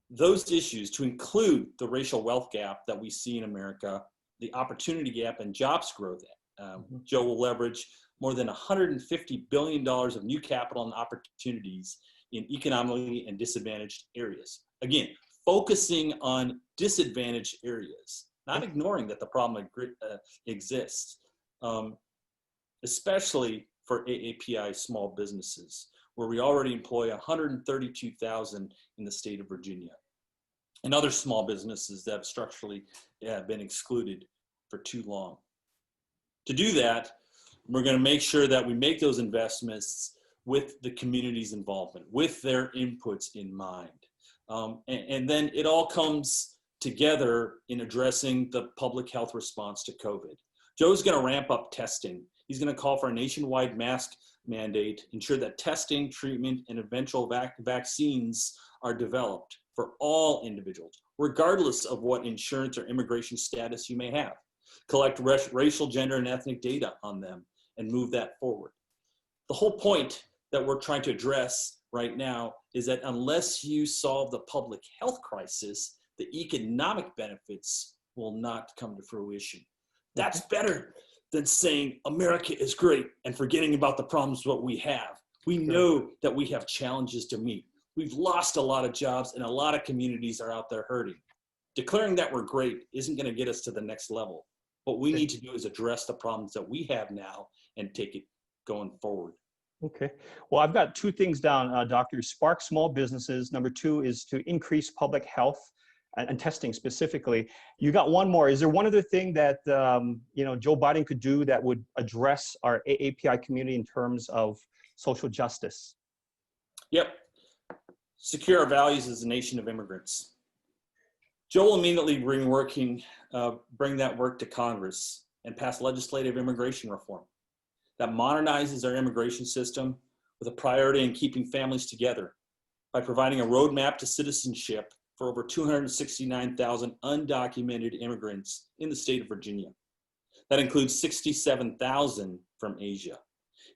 those issues, to include the racial wealth gap that we see in America, the opportunity gap and jobs growth, Joe will leverage more than $150 billion of new capital and opportunities in economically and disadvantaged areas. Again, focusing on disadvantaged areas, not ignoring that the problem exists, especially for AAPI small businesses, where we already employ 132,000 in the state of Virginia, and other small businesses that have structurally been excluded for too long. To do that, we're going to make sure that we make those investments with the community's involvement, with their inputs in mind. And then it all comes together in addressing the public health response to COVID. Joe's going to ramp up testing. He's going to call for a nationwide mask mandate, ensure that testing, treatment, and eventual vaccines are developed for all individuals, regardless of what insurance or immigration status you may have. Collect racial, gender, and ethnic data on them and move that forward. The whole point that we're trying to address right now is that unless you solve the public health crisis, the economic benefits will not come to fruition. That's better than saying America is great and forgetting about the problems what we have. We know that we have challenges to meet. We've lost a lot of jobs and a lot of communities are out there hurting. Declaring that we're great isn't going to get us to the next level. What we need to do is address the problems that we have now and take it going forward. Okay. Well, I've got 2 things down, Doctor. Spark small businesses. Number 2 is to increase public health and testing specifically. You got one more. Is there one other thing that Joe Biden could do that would address our AAPI community in terms of social justice? Yep. Secure our values as a nation of immigrants. Joe will immediately bring that work to Congress and pass legislative immigration reform that modernizes our immigration system with a priority in keeping families together by providing a roadmap to citizenship for over 269,000 undocumented immigrants in the state of Virginia. That includes 67,000 from Asia.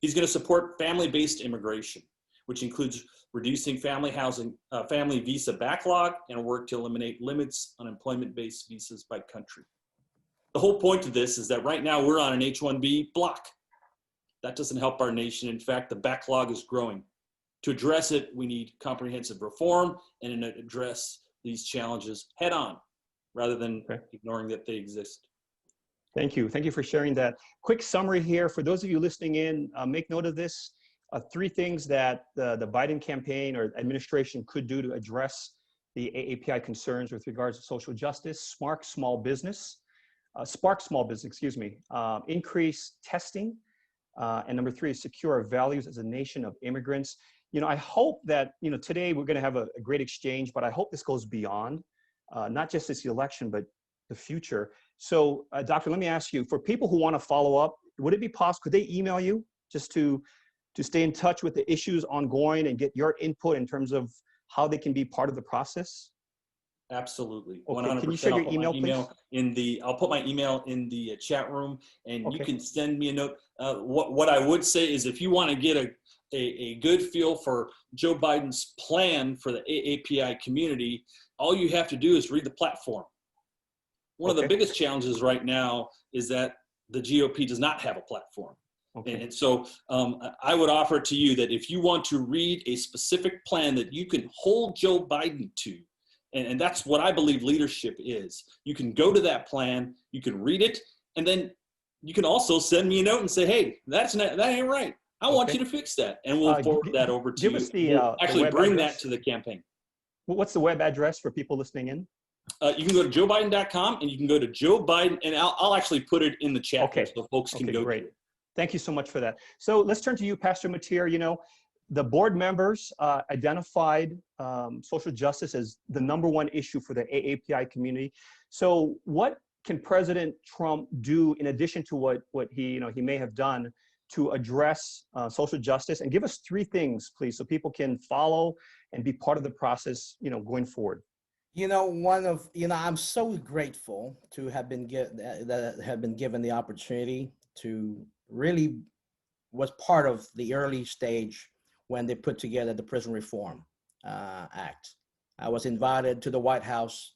He's going to support family-based immigration, which includes reducing family visa backlog and work to eliminate limits on employment-based visas by country. The whole point of this is that right now we're on an H-1B block. That doesn't help our nation. In fact, the backlog is growing. To address it, we need comprehensive reform and address these challenges head on rather than ignoring that they exist. Thank you. Thank you for sharing that. Quick summary here. For those of you listening in, make note of this. 3 things that the Biden campaign or administration could do to address the AAPI concerns with regards to social justice: spark small business, increase testing, and number 3 is secure our values as a nation of immigrants. I hope that, today we're going to have a great exchange, but I hope this goes beyond, not just this election, but the future. So, Doctor, let me ask you, for people who want to follow up, would it be possible, could they email you just to stay in touch with the issues ongoing and get your input in terms of how they can be part of the process? Absolutely. Okay, 100%. can you share your I'll put email, my please? I'll put my email in the chat room, and you Okay. can send me a note. What I would say is, if you want to get a good feel for Joe Biden's plan for the AAPI community, all you have to do is read the platform. One of the Okay. biggest challenges right now is that the GOP does not have a platform. Okay. And so I would offer to you that if you want to read a specific plan that you can hold Joe Biden to, and that's what I believe leadership is. You can go to that plan, you can read it, and then you can also send me a note and say, hey, that ain't right. I want Okay. you to fix that. And we'll forward that over to give you. us the, We'll actually web bring address. that to the campaign. What's the web address for people listening in? You can go to joebiden.com, and you can go to Joe Biden, and I'll actually put it in the chat Okay. here so folks can Okay, go great. to it. Thank you so much for that. So let's turn to you, Pastor Mateer. You know, the board members identified social justice as the #1 issue for the AAPI community. So what can President Trump do in addition to what he may have done to address social justice? And give us 3 things, please, so people can follow and be part of the process, going forward. I'm so grateful to have been given the opportunity to really was part of the early stage when they put together the Prison Reform Act. I was invited to the White House,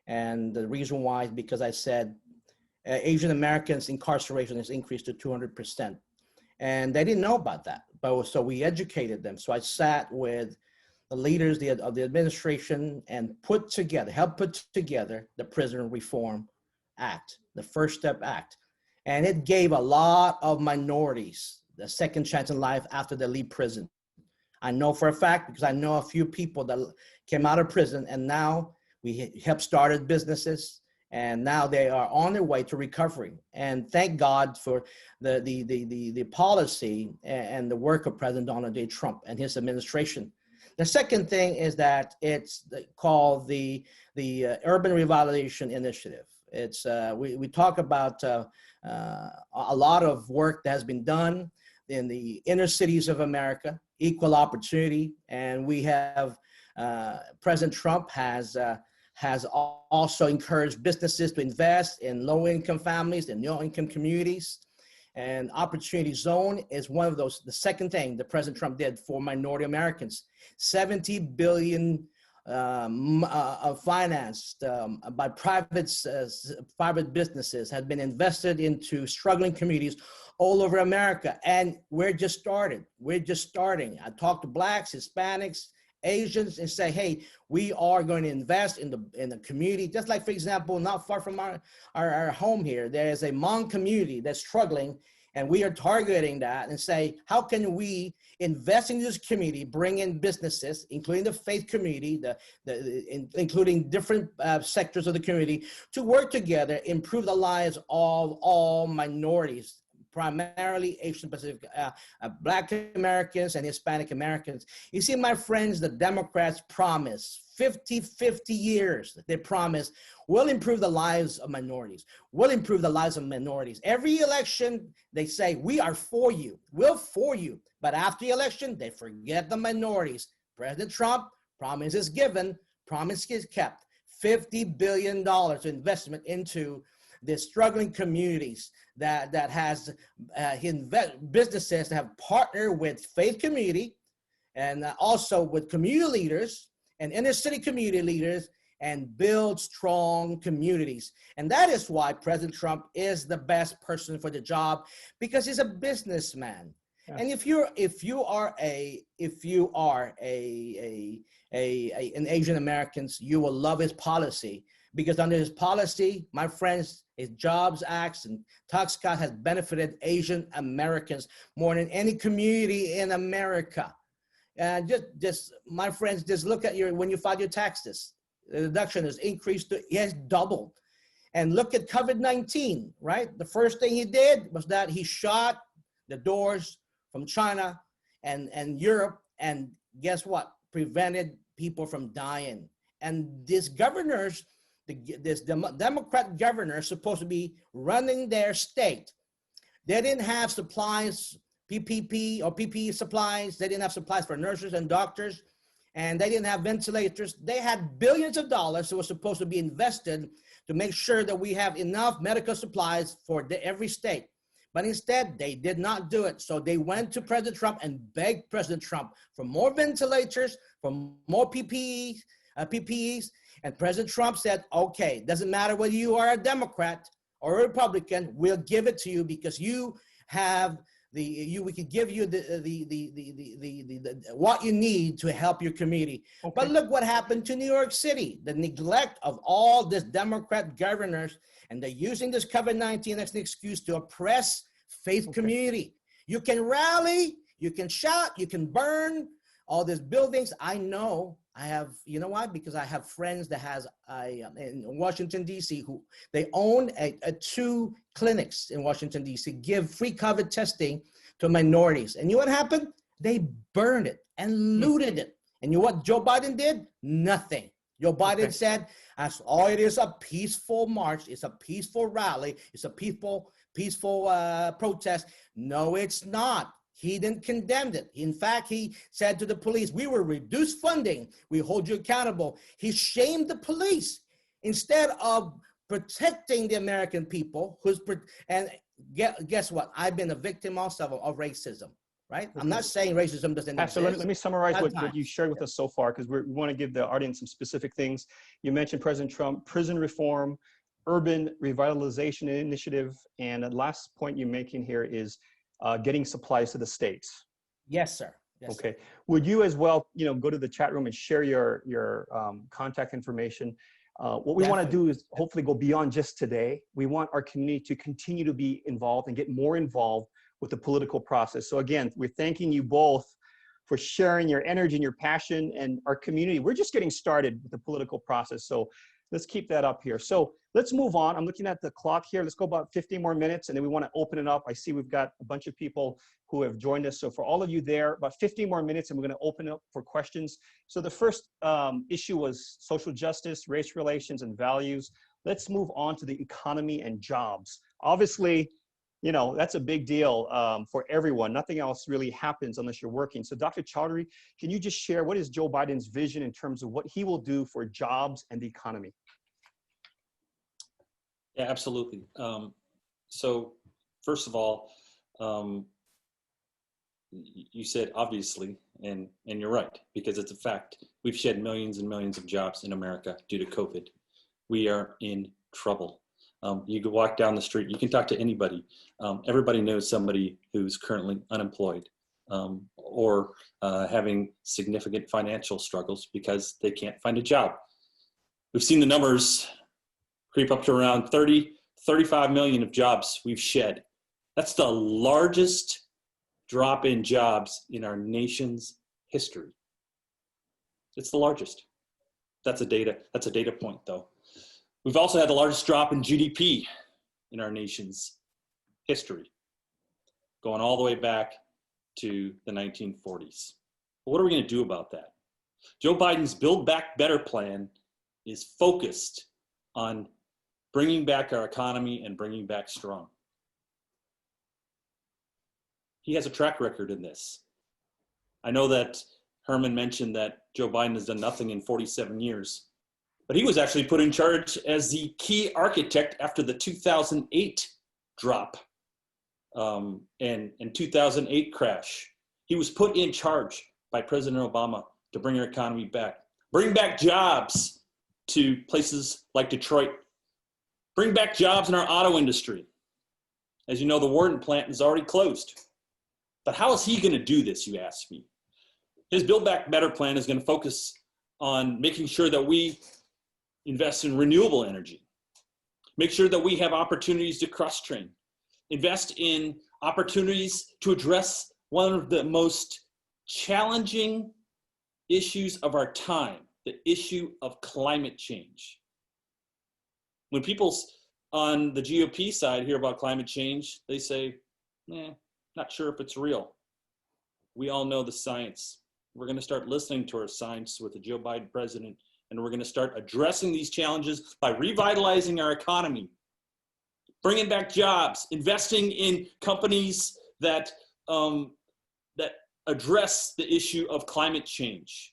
and the reason why is because I said Asian Americans incarceration has increased to 200%, and they didn't know about that. But so we educated them. So I sat with the leaders of the administration and helped put together the Prison Reform Act, the First Step Act. And it gave a lot of minorities the second chance in life after they leave prison. I know for a fact because I know a few people that came out of prison, and now we helped started businesses, and now they are on their way to recovery. And thank God for the policy and the work of President Donald J. Trump and his administration. The second thing is that it's called the Urban Revitalization Initiative. It's we talk about a lot of work that has been done in the inner cities of America, equal opportunity, and we have President Trump has also encouraged businesses to invest in low-income families and low-income communities. And Opportunity Zone is one of those. The second thing that President Trump did for minority Americans, $70 billion financed by private businesses had been invested into struggling communities all over America. And we're just starting. I talk to Blacks, Hispanics, Asians, and say, hey, we are going to invest in the community. Just like, for example, not far from our home here, there is a Hmong community that's struggling, and we are targeting that and say, how can we invest in this community, bring in businesses, including the faith community, including different sectors of the community, to work together, improve the lives of all minorities, primarily Asian Pacific, Black Americans and Hispanic Americans. You see, my friends, the Democrats promise 50 years. They promise we'll improve the lives of minorities. We'll improve the lives of minorities. Every election, they say, we are for you. We're for you. But after the election, they forget the minorities. President Trump, promise is given, promise is kept. $50 billion investment into the struggling communities that has businesses that have partnered with faith community and also with community leaders and inner city community leaders and build strong communities. And that is why President Trump is the best person for the job, because he's a businessman. Yeah. And if you are an Asian Americans, you will love his policy. Because under his policy, my friends, his Jobs Act and tax cut has benefited Asian Americans more than any community in America. And just my friends, just look at when you file your taxes, the deduction has increased, it has doubled. And look at COVID-19, right? The first thing he did was that he shut the doors from China and Europe, and guess what? Prevented people from dying. And these governors, this Democrat governor is supposed to be running their state. They didn't have supplies, PPE supplies. They didn't have supplies for nurses and doctors. and they didn't have ventilators. They had billions of dollars that were supposed to be invested to make sure that we have enough medical supplies for every state. But instead, they did not do it. So they went to President Trump and begged President Trump for more ventilators, for more PPEs, and President Trump said, okay, doesn't matter whether you are a Democrat or a Republican, we'll give it to you because you have we can give you what you need to help your community. Okay. But look what happened to New York City, the neglect of all these Democrat governors, and they're using this COVID-19 as an excuse to oppress faith community. You can rally, you can shout, you can burn all these buildings. I know I have, you know why? Because I have friends that has in Washington, D.C., who they own 2 clinics in Washington, D.C., give free COVID testing to minorities. And you know what happened? They burned it and looted it. And you know what Joe Biden did? Nothing. Joe Biden said, it is a peaceful march. It's a peaceful rally. It's a peaceful protest. No, it's not. He didn't condemn it. In fact, he said to the police, we will reduce funding. We hold you accountable. He shamed the police instead of protecting the American people. And guess what? I've been a victim also of racism, right? I'm not saying racism doesn't exist. So let me summarize what you shared with us so far, because we want to give the audience some specific things. You mentioned President Trump, prison reform, urban revitalization initiative, and the last point you're making here is getting supplies to the states. Yes, sir. Yes, okay. Sir. Would you as well, go to the chat room and share your contact information? What we want to do is hopefully go beyond just today. We want our community to continue to be involved and get more involved with the political process. So again, we're thanking you both for sharing your energy and your passion, and our community. We're just getting started with the political process. So let's keep that up here. So let's move on. I'm looking at the clock here. Let's go about 15 more minutes, and then we want to open it up. I see we've got a bunch of people who have joined us. So for all of you there, about 15 more minutes, and we're going to open it up for questions. So the first issue was social justice, race relations, and values. Let's move on to the economy and jobs. Obviously, that's a big deal for everyone. Nothing else really happens unless you're working. So Dr. Chowdhury, can you just share what is Joe Biden's vision in terms of what he will do for jobs and the economy? Yeah, absolutely. So first of all, you said obviously, and you're right, because it's a fact. We've shed millions and millions of jobs in America due to COVID. We are in trouble. You can walk down the street, you can talk to anybody. Everybody knows somebody who's currently unemployed or having significant financial struggles because they can't find a job. We've seen the numbers creep up to around 35 million of jobs we've shed. That's the largest drop in jobs in our nation's history. It's the largest. That's a data point though. We've also had the largest drop in GDP in our nation's history, going all the way back to the 1940s. But what are we going to do about that? Joe Biden's Build Back Better plan is focused on bringing back our economy and bringing back strong. He has a track record in this. I know that Herman mentioned that Joe Biden has done nothing in 47 years. But he was actually put in charge as the key architect after the 2008 drop and 2008 crash. He was put in charge by President Obama to bring our economy back, bring back jobs to places like Detroit, bring back jobs in our auto industry. As you know, the Warden plant is already closed. But how is he going to do this, you ask me? His Build Back Better plan is going to focus on making sure that we invest in renewable energy, make sure that we have opportunities to cross-train, invest in opportunities to address one of the most challenging issues of our time, the issue of climate change. When people on the GOP side hear about climate change, they say, not sure if it's real. We all know the science. We're going to start listening to our science with the Joe Biden president, and we're going to start addressing these challenges by revitalizing our economy, bringing back jobs, investing in companies that address the issue of climate change.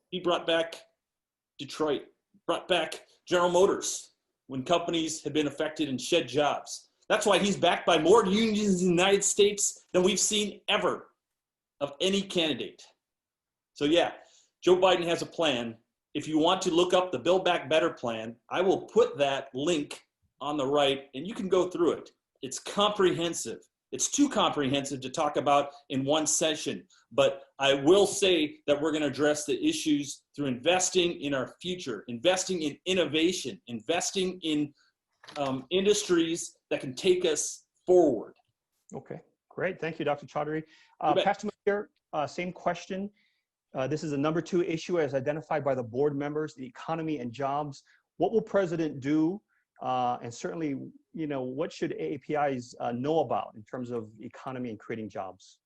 He brought back Detroit, brought back General Motors when companies had been affected and shed jobs. That's why he's backed by more unions in the United States than we've seen ever of any candidate. So yeah, Joe Biden has a plan. If you want to look up the Build Back Better plan, I will put that link on the right and you can go through it. It's comprehensive. It's too comprehensive to talk about in one session, but I will say that we're going to address the issues through investing in our future, investing in innovation, investing in industries that can take us forward. Okay, great. Thank you, Dr. Chaudhary. You bet. Pastor Mahir, same question. This is the number 2 issue as identified by the board members, the economy and jobs. What will President do? And certainly, you know, what should AAPIs know about in terms of economy and creating jobs?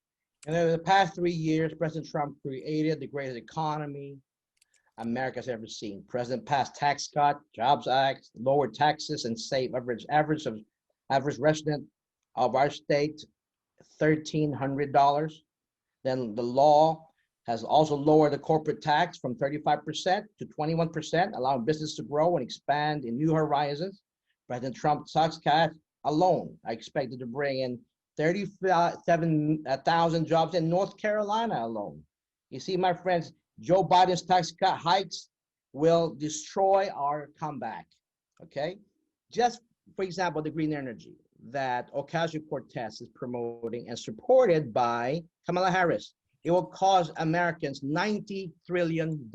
And over the past 3 years, President Trump created the greatest economy America's ever seen. President passed tax cut, Jobs Act, lowered taxes, and saved average resident of our state $1,300. Then the law has also lowered the corporate tax from 35% to 21%, allowing business to grow and expand in new horizons. President Trump's tax cut alone, I expected to bring in 37,000 jobs in North Carolina alone. You see, my friends, Joe Biden's tax cut hikes will destroy our comeback, okay? Just, for example, the green energy that Ocasio-Cortez is promoting and supported by Kamala Harris. It will cost Americans $90 trillion.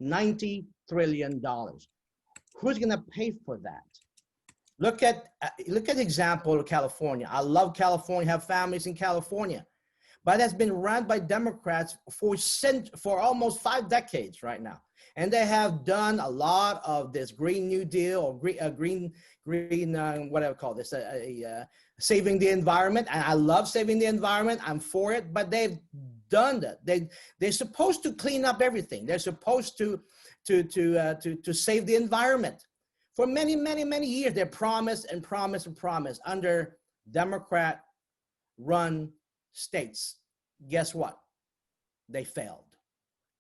$90 trillion. Who's going to pay for that? Look at the example of California. I love California, have families in California, but that's been run by Democrats for almost 5 decades right now. And they have done a lot of this Green New Deal or green what do I call this? Saving the environment. And I love saving the environment. I'm for it, but they've done that. They're supposed to clean up everything. They're supposed to save the environment. For many, many, many years, they promised and promised and promised under Democrat-run states. Guess what? They failed.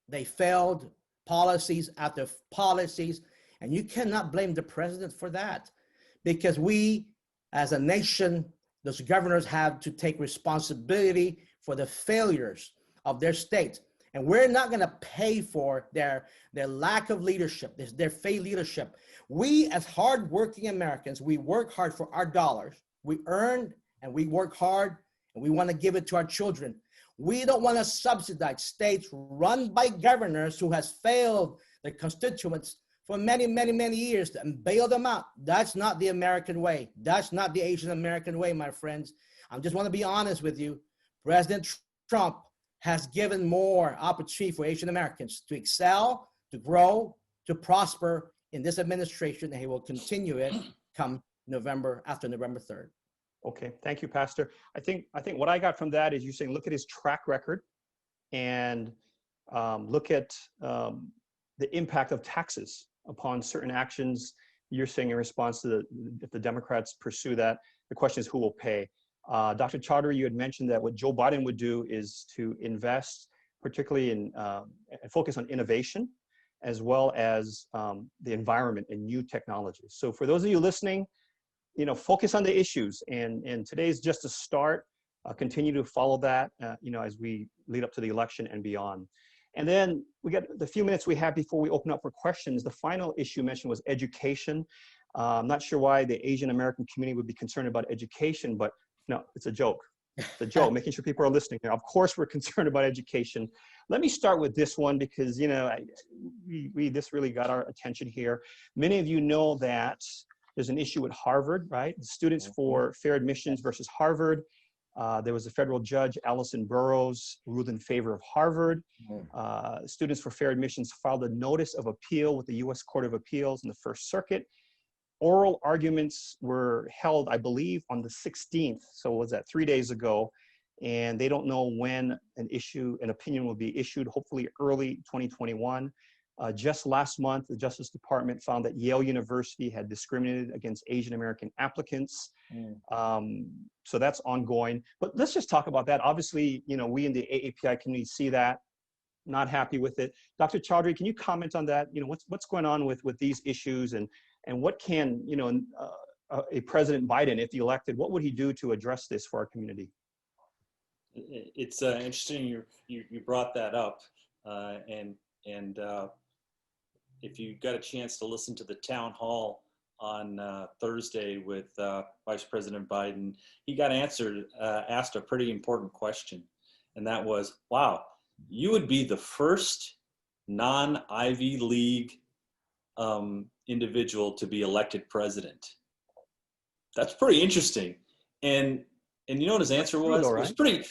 They failed policies after policies, and you cannot blame the president for that, because we, as a nation, those governors have to take responsibility for the failures of their states. And we're not going to pay for their lack of leadership, their failed leadership. We, as hardworking Americans, we work hard for our dollars. We earn and we work hard, and we want to give it to our children. We don't want to subsidize states run by governors who has failed their constituents for many, many, many years and bail them out. That's not the American way. That's not the Asian American way, my friends. I just want to be honest with you. President Trump has given more opportunity for Asian Americans to excel, to grow, to prosper in this administration, and he will continue it come after November 3rd. Okay, thank you, Pastor. I think what I got from that is you saying look at his track record and look at the impact of taxes upon certain actions. You're saying in response to if the Democrats pursue that, the question is who will pay. Dr. Chaudhary, you had mentioned that what Joe Biden would do is to invest particularly in and focus on innovation as well as the environment and new technologies. So for those of you listening, you know, focus on the issues, and today's just a start. Continue to follow that, you know, as we lead up to the election and beyond. And then we got the few minutes we have before we open up for questions. The final issue mentioned was education. I'm not sure why the Asian American community would be concerned about education, but no, it's a joke. It's a joke, making sure people are listening here. Of course, we're concerned about education. Let me start with this one because, you know, this really got our attention here. Many of you know that there's an issue with Harvard, right? Students for fair admissions versus Harvard. There was a federal judge, Allison Burroughs, ruled in favor of Harvard. Students for fair admissions filed a notice of appeal with the U.S. Court of Appeals in the First Circuit. Oral arguments were held, I believe, on the 16th. So was that 3 days ago? And they don't know when an opinion will be issued, hopefully early 2021. Just last month, the Justice Department found that Yale University had discriminated against Asian American applicants. So that's ongoing. But let's just talk about that. Obviously, you know, we in the AAPI community see that. not happy with it. Dr. Chaudhry, can you comment on that? You know, what's going on with these issues, and what can, you know, a President Biden, if elected, what would he do to address this for our community? It's interesting you brought that up, and if you got a chance to listen to the town hall on Thursday with Vice President Biden, he got asked a pretty important question, and that was, wow, you would be the first non-Ivy League individual to be elected president. That's pretty interesting. And you know what his answer was? It was pretty.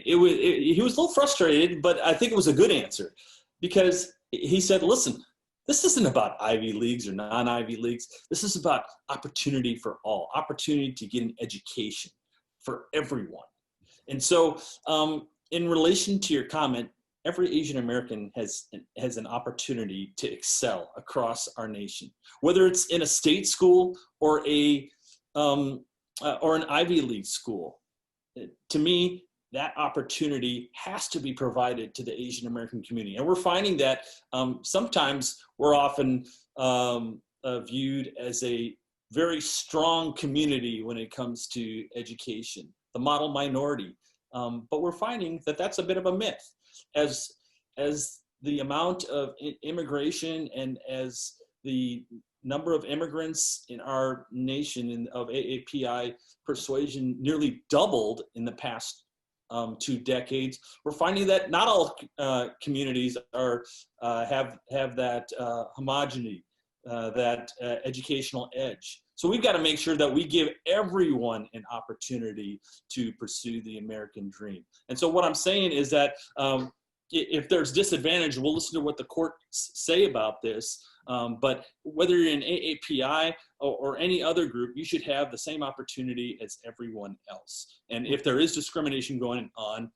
He was a little frustrated, but I think it was a good answer, because he said, "Listen, this isn't about Ivy Leagues or non-Ivy Leagues. This is about opportunity for all, opportunity to get an education for everyone." And so, in relation to your comment, every Asian American has an opportunity to excel across our nation, whether it's in a state school or an Ivy League school. To me, that opportunity has to be provided to the Asian American community. And we're finding that sometimes we're often viewed as a very strong community when it comes to education, the model minority. But we're finding that that's a bit of a myth. As the amount of immigration and as the number of immigrants in our nation of AAPI persuasion nearly doubled in the past 2 decades, we're finding that not all communities have that homogeneity, that educational edge. So we've got to make sure that we give everyone an opportunity to pursue the American dream. And so what I'm saying is that if there's disadvantage, we'll listen to what the courts say about this. But whether you're in AAPI or any other group, you should have the same opportunity as everyone else. And if there is discrimination going on,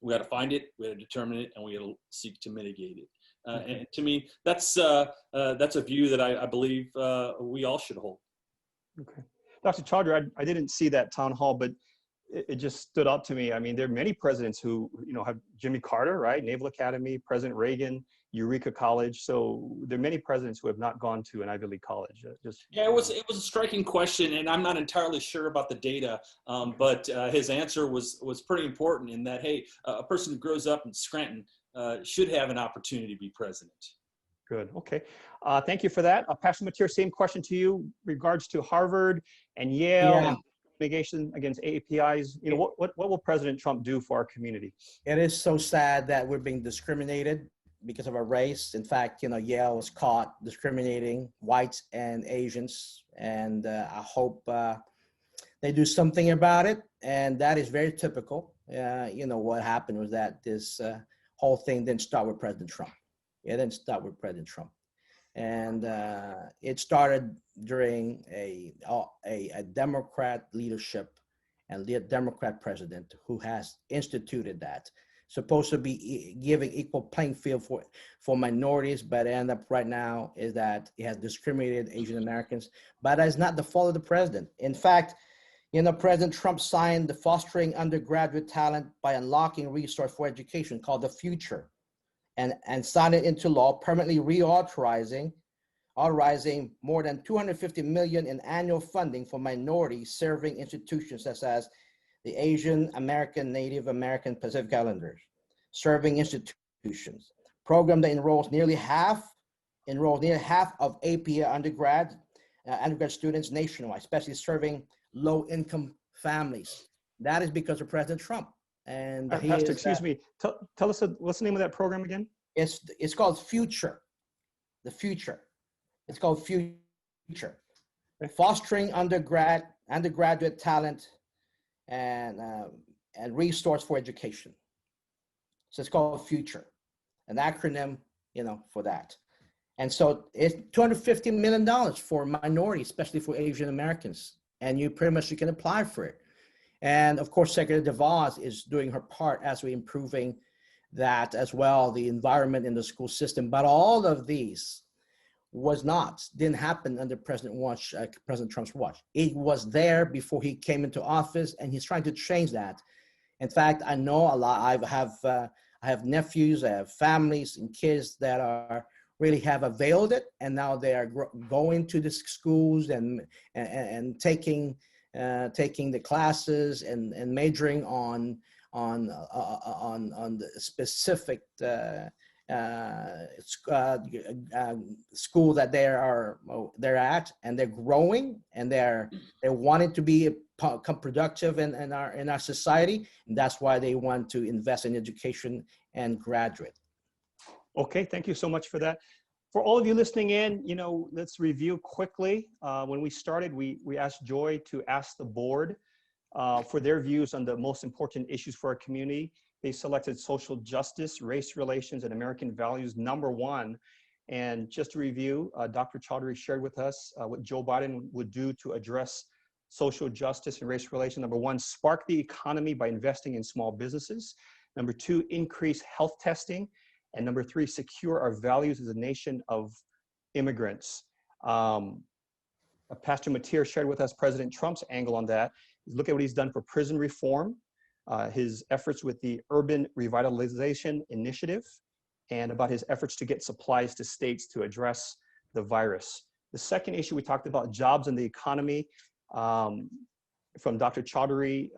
we got to find it, we got to determine it, and we got to seek to mitigate it. And to me, that's a view that I believe we all should hold. Okay, Dr. Chaudhry, I didn't see that town hall, but it just stood out to me. I mean, there are many presidents who, you know, have Jimmy Carter, right? Naval Academy, President Reagan, Eureka College. So there are many presidents who have not gone to an Ivy League college. Yeah, it was a striking question, and I'm not entirely sure about the data, but his answer was pretty important in that, hey, a person who grows up in Scranton should have an opportunity to be president. Good. Okay. Thank you for that. Pastor Mateer, same question to you regards to Harvard and Yale and mitigation against AAPIs. You know, what will President Trump do for our community? It is so sad that we're being discriminated because of our race. In fact, you know, Yale was caught discriminating whites and Asians, and I hope they do something about it. And that is very typical. You know, what happened was that this whole thing didn't start with President Trump. It didn't start with President Trump. And it started during a Democrat leadership and the Democrat president who has instituted that. Supposed to be giving equal playing field for minorities, but end up right now is that it has discriminated Asian Americans. But that is not the fault of the president. In fact, you know, President Trump signed the Fostering Undergraduate Talent by Unlocking Resource for Education called The Future, and signed it into law, permanently authorizing more than $250 million in annual funding for minorities serving institutions such as the Asian American, Native American, Pacific Islanders serving institutions. Program that enrolls nearly half of APA undergrad students nationwide, especially serving low-income families. That is because of President Trump. And Pastor, excuse me, tell us what's the name of that program again? It's called Future. The Future. It's called Future. Fostering undergraduate talent and resource for education. So it's called Future, an acronym, you know, for that. And so it's $250 million for minorities, especially for Asian Americans. And you can apply for it. And of course, Secretary DeVos is doing her part as we're improving that as well, the environment in the school system. But all of these didn't happen under President Trump's watch. It was there before he came into office, and he's trying to change that. In fact, I know a lot. I have nephews, I have families and kids that are really have availed it, and now they are going to the schools and taking the classes and majoring on the specific school that they're at, and they're growing, and they're wanting to become productive in our society, and that's why they want to invest in education and graduate. Okay, thank you so much for that. For all of you listening in, let's review quickly. When we started, we asked Joy to ask the board for their views on the most important issues for our community. They selected social justice, race relations, and American values #1. And just to review, Dr. Chaudhary shared with us what Joe Biden would do to address social justice and race relations. #1, spark the economy by investing in small businesses. #2, increase health testing. And #3, secure our values as a nation of immigrants. Pastor Mateer shared with us President Trump's angle on that. Look at what he's done for prison reform, his efforts with the Urban Revitalization Initiative, and about his efforts to get supplies to states to address the virus. The second issue, we talked about jobs and the economy. From Dr. Chaudhary,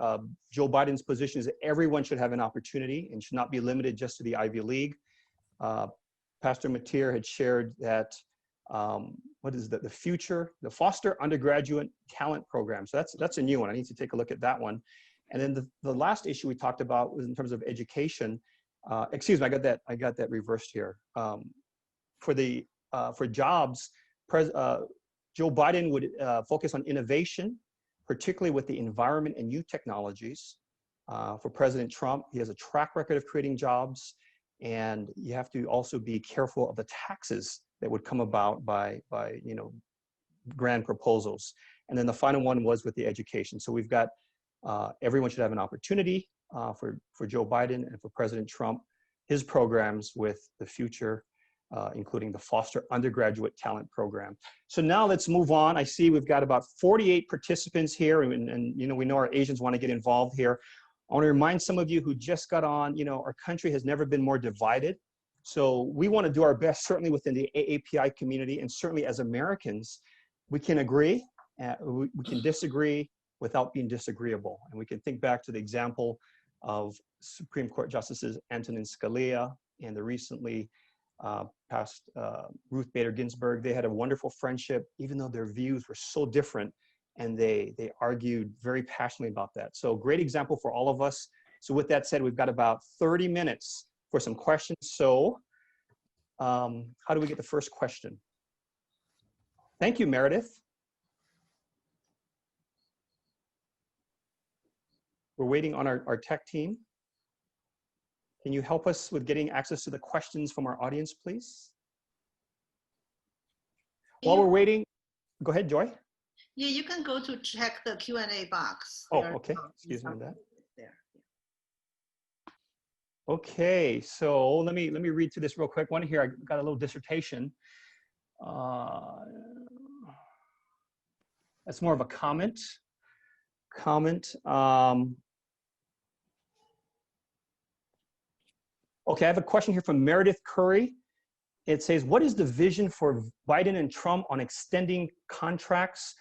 Joe Biden's position is that everyone should have an opportunity and should not be limited just to the Ivy League. Pastor Mateer had shared that what is the future, the Foster Undergraduate Talent Program. So that's a new one. I need to take a look at that one. And then the last issue we talked about was in terms of education. Excuse me, I got that reversed here. For jobs, Joe Biden would focus on innovation, particularly with the environment and new technologies. For President Trump, he has a track record of creating jobs. And you have to also be careful of the taxes that would come about by grand proposals. And then the final one was with the education. So we've got everyone should have an opportunity for Joe Biden and for President Trump, his programs with the future, including the Foster Undergraduate Talent Program. So now let's move on. I see we've got about 48 participants here, and we know our Asians want to get involved here. I want to remind some of you who just got on, our country has never been more divided. So we want to do our best, certainly within the AAPI community, and certainly as Americans, we can agree, we can disagree without being disagreeable. And we can think back to the example of Supreme Court Justices Antonin Scalia and the recently passed Ruth Bader Ginsburg. They had a wonderful friendship, even though their views were so different. And they argued very passionately about that. So great example for all of us. So with that said, we've got about 30 minutes for some questions. So how do we get the first question? Thank you, Meredith. We're waiting on our tech team. Can you help us with getting access to the questions from our audience, please? While we're waiting, go ahead, Joy. Yeah, you can go to check the Q&A box. Oh, okay. Excuse me on that. There. Okay, so let me read through this real quick. One here, I got a little dissertation. That's more of a comment. Okay, I have a question here from Meredith Curry. It says, what is the vision for Biden and Trump on extending contracts,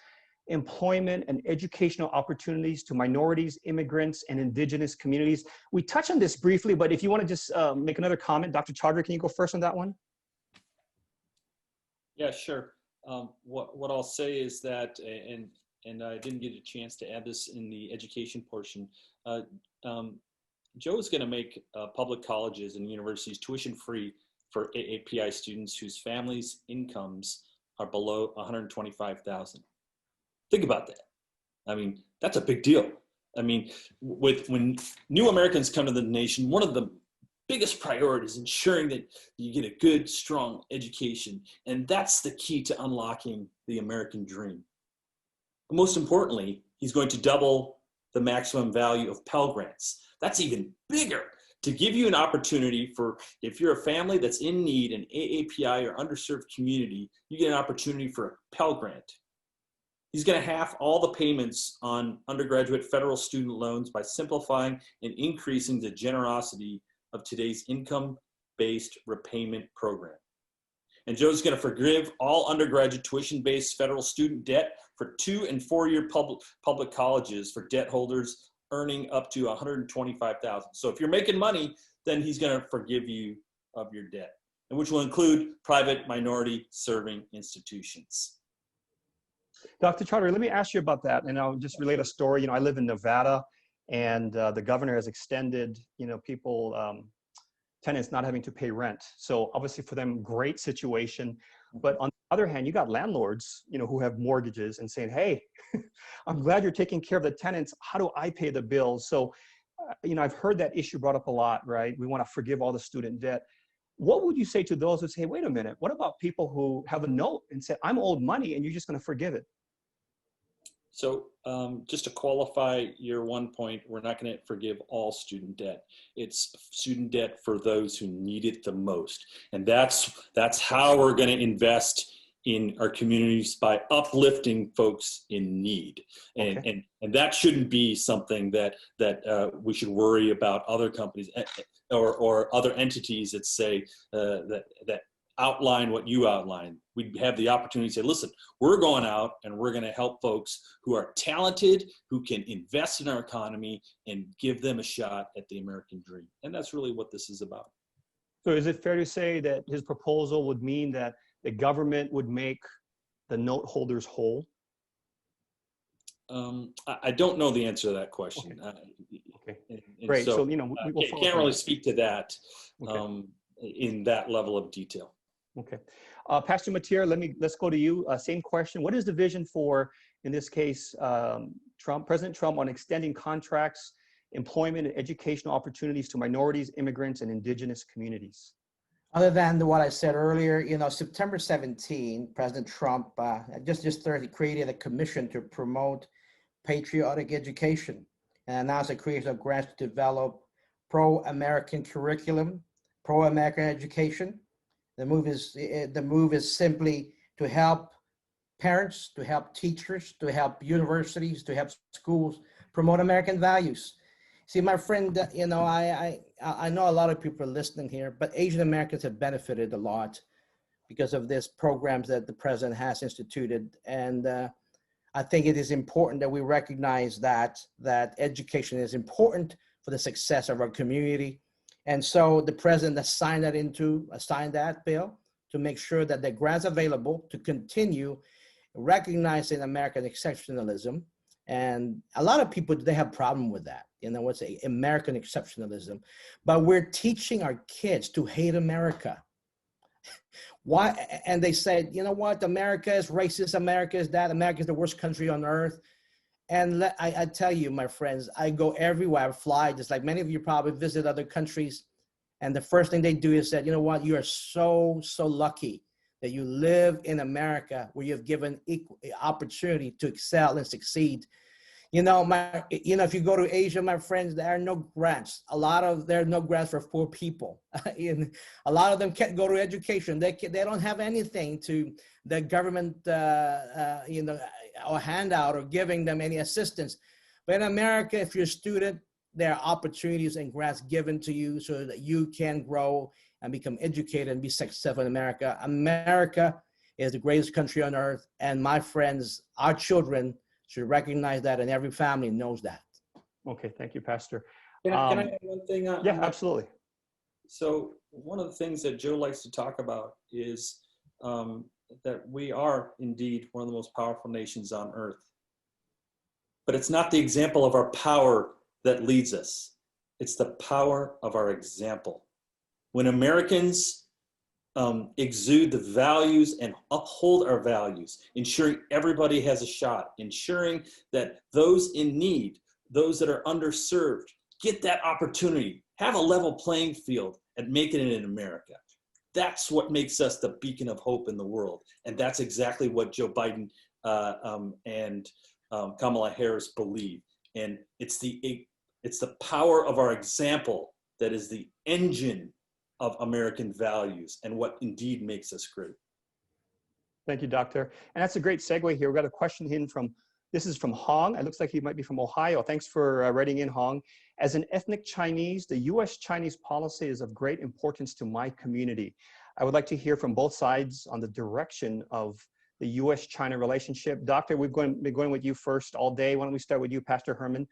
employment, and educational opportunities to minorities, immigrants, and indigenous communities? We touched on this briefly, but if you want to just make another comment, Dr. Chaudhary, can you go first on that one? Yeah, sure. What I'll say is that, and I didn't get a chance to add this in the education portion, Joe is going to make public colleges and universities tuition-free for AAPI students whose families' incomes are below $125,000. Think about that. I mean, that's a big deal. I mean, when new Americans come to the nation, one of the biggest priorities is ensuring that you get a good, strong education. And that's the key to unlocking the American dream. But most importantly, he's going to double the maximum value of Pell Grants. That's even bigger, to give you an opportunity for, if you're a family that's in need, an AAPI or underserved community, you get an opportunity for a Pell Grant. He's going to halve all the payments on undergraduate federal student loans by simplifying and increasing the generosity of today's income-based repayment program. And Joe's going to forgive all undergraduate tuition-based federal student debt for 2- and 4-year public colleges for debt holders earning up to $125,000. So if you're making money, then he's going to forgive you of your debt, and which will include private minority serving institutions. Dr. Charter, let me ask you about that, and I'll just relate a story. I live in Nevada, and the governor has extended, tenants not having to pay rent. So obviously for them, great situation. But on the other hand, you got landlords, who have mortgages and saying, hey, I'm glad you're taking care of the tenants. How do I pay the bills? So, I've heard that issue brought up a lot, right? We want to forgive all the student debt. What would you say to those who say, wait a minute, what about people who have a note and say, I'm owed money and you're just going to forgive it? So just to qualify your one point, we're not going to forgive all student debt. It's student debt for those who need it the most. And that's how we're going to invest in our communities, by uplifting folks in need. And, Okay. and that shouldn't be something that we should worry about other companies or other entities that say that outline what you outline. We have the opportunity to say, listen, we're going out and we're going to help folks who are talented, who can invest in our economy and give them a shot at the American dream. And that's really what this is about. So is it fair to say that his proposal would mean that the government would make the note holders whole? I don't know the answer to that question. Okay. And Great. So, we will can't really speak to that Okay. In that level of detail. Okay. Pastor Matier, let's go to you. Same question. What is the vision for, in this case, President Trump, on extending contracts, employment, and educational opportunities to minorities, immigrants, and indigenous communities? Other than what I said earlier, September 17, President Trump just created a commission to promote patriotic education and announced the creation of grants to develop pro-American curriculum, pro-American education. The move is simply to help parents, to help teachers, to help universities, to help schools promote American values. See, my friend, I know a lot of people are listening here, but Asian Americans have benefited a lot because of this programs that the president has instituted. And I think it is important that we recognize that education is important for the success of our community. And so the president assigned that bill to make sure that the grants available to continue recognizing American exceptionalism. And a lot of people, they have a problem with that. What's American exceptionalism? But we're teaching our kids to hate America. Why? And they said, you know what? America is racist. America is that. America is the worst country on earth. And I tell you, my friends, I go everywhere. I fly, just like many of you probably visit other countries. And the first thing they do is say, you know what? You are so lucky that you live in America, where you've given equal opportunity to excel and succeed. If you go to Asia, my friends, there are no grants. There are no grants for poor people. A lot of them can't go to education. They don't have anything to the government, or handout or giving them any assistance. But in America, if you're a student, there are opportunities and grants given to you so that you can grow and become educated and be successful in America. America is the greatest country on earth. And my friends, our children should recognize that, and every family knows that. Okay, thank you, Pastor. Can I add one thing on? Yeah, absolutely. So one of the things that Joe likes to talk about is that we are indeed one of the most powerful nations on earth. But it's not the example of our power that leads us. It's the power of our example. When Americans exude the values and uphold our values, ensuring everybody has a shot, ensuring that those in need, those that are underserved, get that opportunity, have a level playing field and making it in America. That's what makes us the beacon of hope in the world. And that's exactly what Joe Biden and Kamala Harris believe. And it's the power of our example that is the engine of American values and what indeed makes us great. Thank you, Doctor. And that's a great segue here. We've got a question in from This is from Hong. It looks like he might be from Ohio. Thanks for writing in, Hong. As an ethnic Chinese, the U.S.-Chinese policy is of great importance to my community. I would like to hear from both sides on the direction of the U.S.-China relationship. Doctor, we've been going with you first all day. Why don't we start with you, Pastor Herman?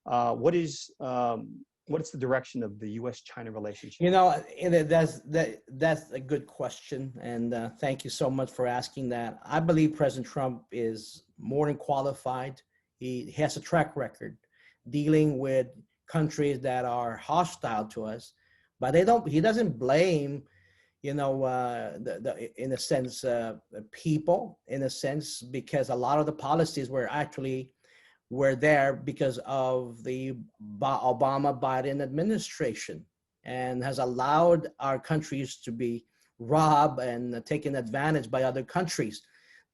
What is the direction of the U.S.-China relationship? You know, that's a good question, and thank you so much for asking that. I believe President Trump is more than qualified. He has a track record dealing with countries that are hostile to us, but he doesn't blame, you know, in a sense, people, in a sense, because a lot of the policies were there because of the Obama-Biden administration, and has allowed our countries to be robbed and taken advantage by other countries.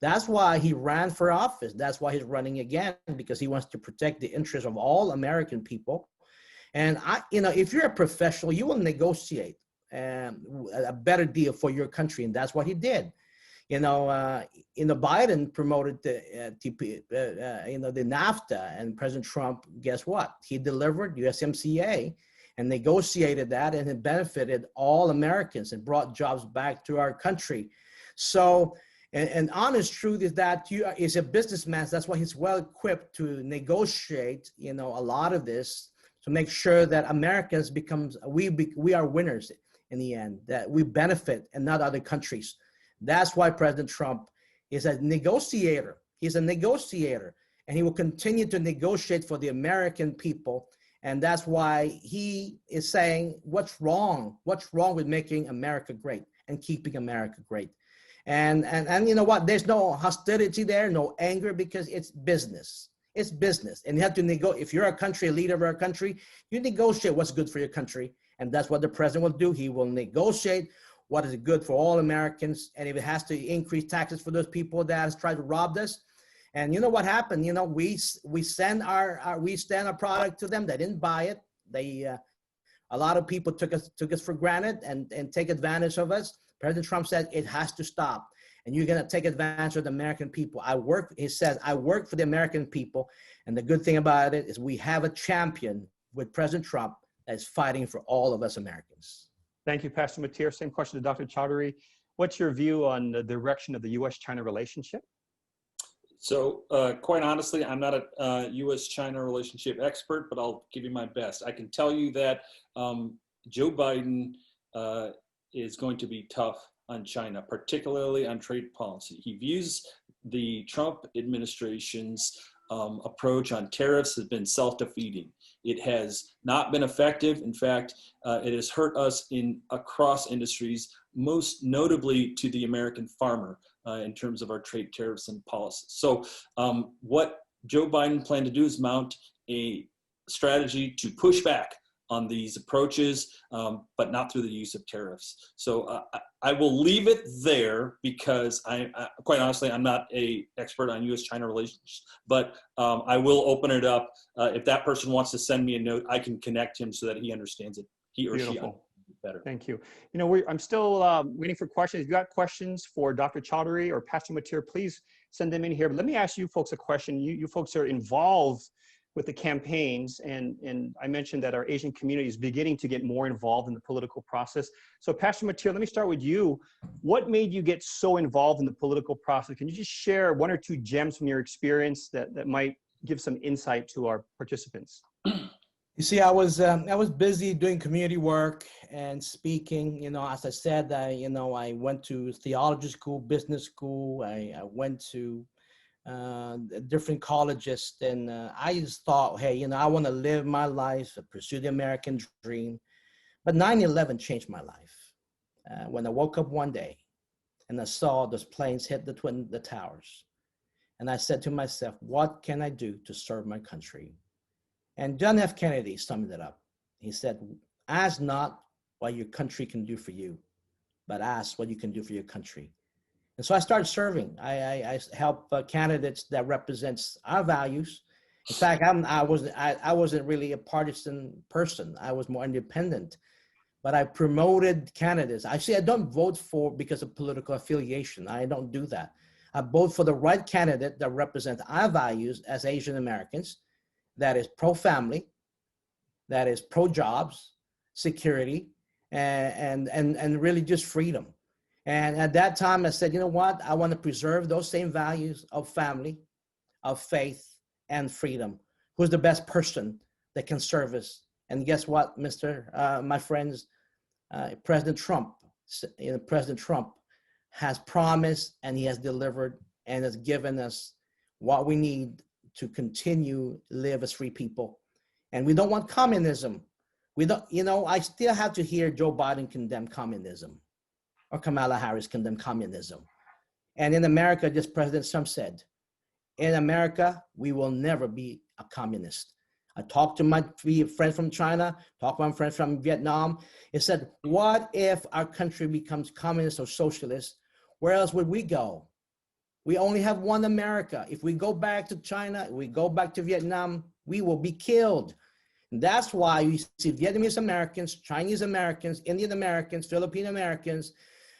That's why he ran for office. That's why he's running again, because he wants to protect the interests of all American people. And if you're a professional, you will negotiate a better deal for your country, and that's what he did. Biden promoted the NAFTA, and President Trump, guess what? He delivered USMCA and negotiated that, and it benefited all Americans and brought jobs back to our country. So, and honest truth is that is a businessman. So that's why he's well equipped to negotiate, a lot of this to make sure that Americans we are winners in the end, that we benefit and not other countries. That's why President Trump is a negotiator. He's a negotiator, and he will continue to negotiate for the American people. And that's why he is saying, what's wrong? What's wrong with making America great and keeping America great? And you know what? There's no hostility there, no anger, because it's business. It's business. And you have to negotiate. If you're a country, a leader of our country, you negotiate what's good for your country. And that's what the president will do. He will negotiate what is good for all Americans. And if it has to increase taxes for those people that has tried to rob us. And you know what happened? We send our product to them. They didn't buy it. A lot of people took us for granted and take advantage of us. President Trump said it has to stop. And you're going to take advantage of the American people. He says, I work for the American people. And the good thing about it is we have a champion with President Trump that's fighting for all of us Americans. Thank you, Pastor Matir. Same question to Dr. Chowdhury. What's your view on the direction of the U.S.-China relationship? So quite honestly, I'm not a U.S.-China relationship expert, but I'll give you my best. I can tell you that Joe Biden is going to be tough on China, particularly on trade policy. He views the Trump administration's approach on tariffs has been self-defeating. It has not been effective. In fact, it has hurt us across industries, most notably to the American farmer in terms of our trade tariffs and policies. So what Joe Biden planned to do is mount a strategy to push back on these approaches, but not through the use of tariffs. So I will leave it there because quite honestly, I'm not an expert on U.S.-China relations, but I will open it up. If that person wants to send me a note, I can connect him so that he understands it, he or she better. Thank you. I'm still waiting for questions. If you got questions for Dr. Chowdhury or Pastor Matir, please send them in here. But let me ask you folks a question. You folks are involved with the campaigns, and I mentioned that our Asian community is beginning to get more involved in the political process. So Pastor Matir, let me start with you. What made you get so involved in the political process? Can you just share one or two gems from your experience that might give some insight to our participants? You see, I was busy doing community work and speaking. As I said, I went to theology school, business school. I went to different colleges, and I just thought, hey, I want to live my life, pursue the American dream. But 9/11 changed my life. When I woke up one day and I saw those planes hit the towers, and I said to myself, what can I do to serve my country? And John F. Kennedy summed it up. He said, ask not what your country can do for you, but ask what you can do for your country. And so I started serving. I help candidates that represents our values. In fact, I wasn't really a partisan person. I was more independent, but I promoted candidates. I don't vote because of political affiliation. I don't do that. vote for the right candidate that represents our values as Asian Americans, that is pro-family, that is pro-jobs, security, and really just freedom. And at that time, I said, you know what? I want to preserve those same values of family, of faith, and freedom. Who's the best person that can serve us? And guess what, my friends, President Trump. President Trump has promised, and he has delivered, and has given us what we need to continue live as free people. And we don't want communism. We don't, I still have to hear Joe Biden condemn communism, or Kamala Harris condemn communism. And in America, just President Trump said, in America, we will never be a communist. I talked to my friend from China, talked to my friend from Vietnam. It said, what if our country becomes communist or socialist? Where else would we go? We only have one America. If we go back to China, we go back to Vietnam, we will be killed. And that's why you see Vietnamese Americans, Chinese Americans, Indian Americans, Filipino Americans,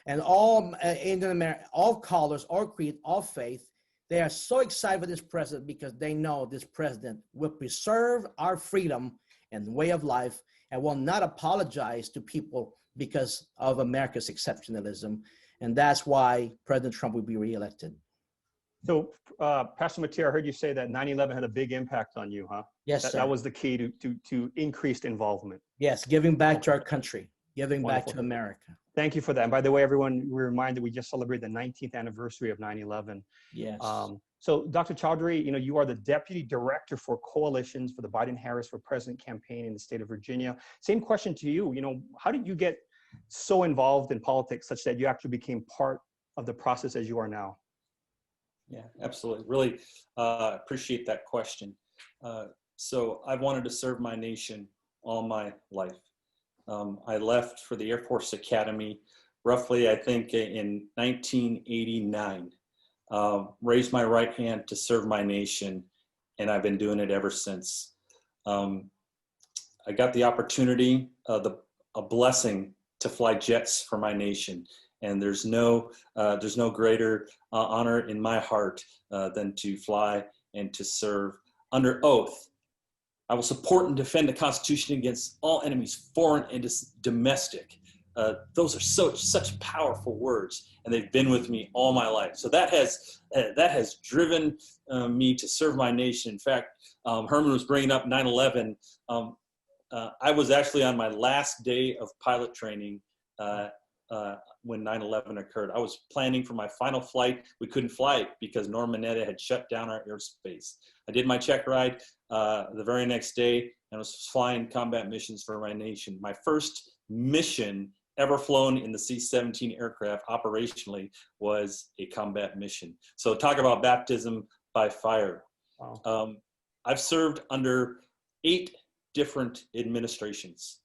and all Indian Americans, all colors, all creed, all faith. They are so excited for this president because they know this president will preserve our freedom and way of life and will not apologize to people because of America's exceptionalism. And that's why President Trump will be reelected. So, Pastor Matier, I heard you say that 9/11 had a big impact on you, huh? Yes, sir. That was the key to increased involvement. Yes, giving back to our country, giving Wonderful. back to America. Thank you for that. And by the way, everyone, we're reminded we just celebrated the 19th anniversary of 9/11. Yes. So, Dr. Chowdhury, you are the Deputy Director for Coalitions for the Biden-Harris for President campaign in the state of Virginia. Same question to you. How did you get so involved in politics such that you actually became part of the process as you are now? Yeah, absolutely. Really appreciate that question. So I've wanted to serve my nation all my life. I left for the Air Force Academy roughly, I think, in 1989. Raised my right hand to serve my nation, and I've been doing it ever since. I got the opportunity, a blessing to fly jets for my nation. And there's no greater honor in my heart than to fly and to serve under oath. I will support and defend the Constitution against all enemies, foreign and domestic. Those are such powerful words, and they've been with me all my life. So that has driven me to serve my nation. In fact, Herman was bringing up 9/11. I was actually on my last day of pilot training when 9/11 occurred. I was planning for my final flight. We couldn't fly it because Norman Mineta had shut down our airspace. I did my check ride the very next day and was flying combat missions for my nation. My first mission ever flown in the C-17 aircraft operationally was a combat mission. So talk about baptism by fire. Wow. I've served under 8 different administrations,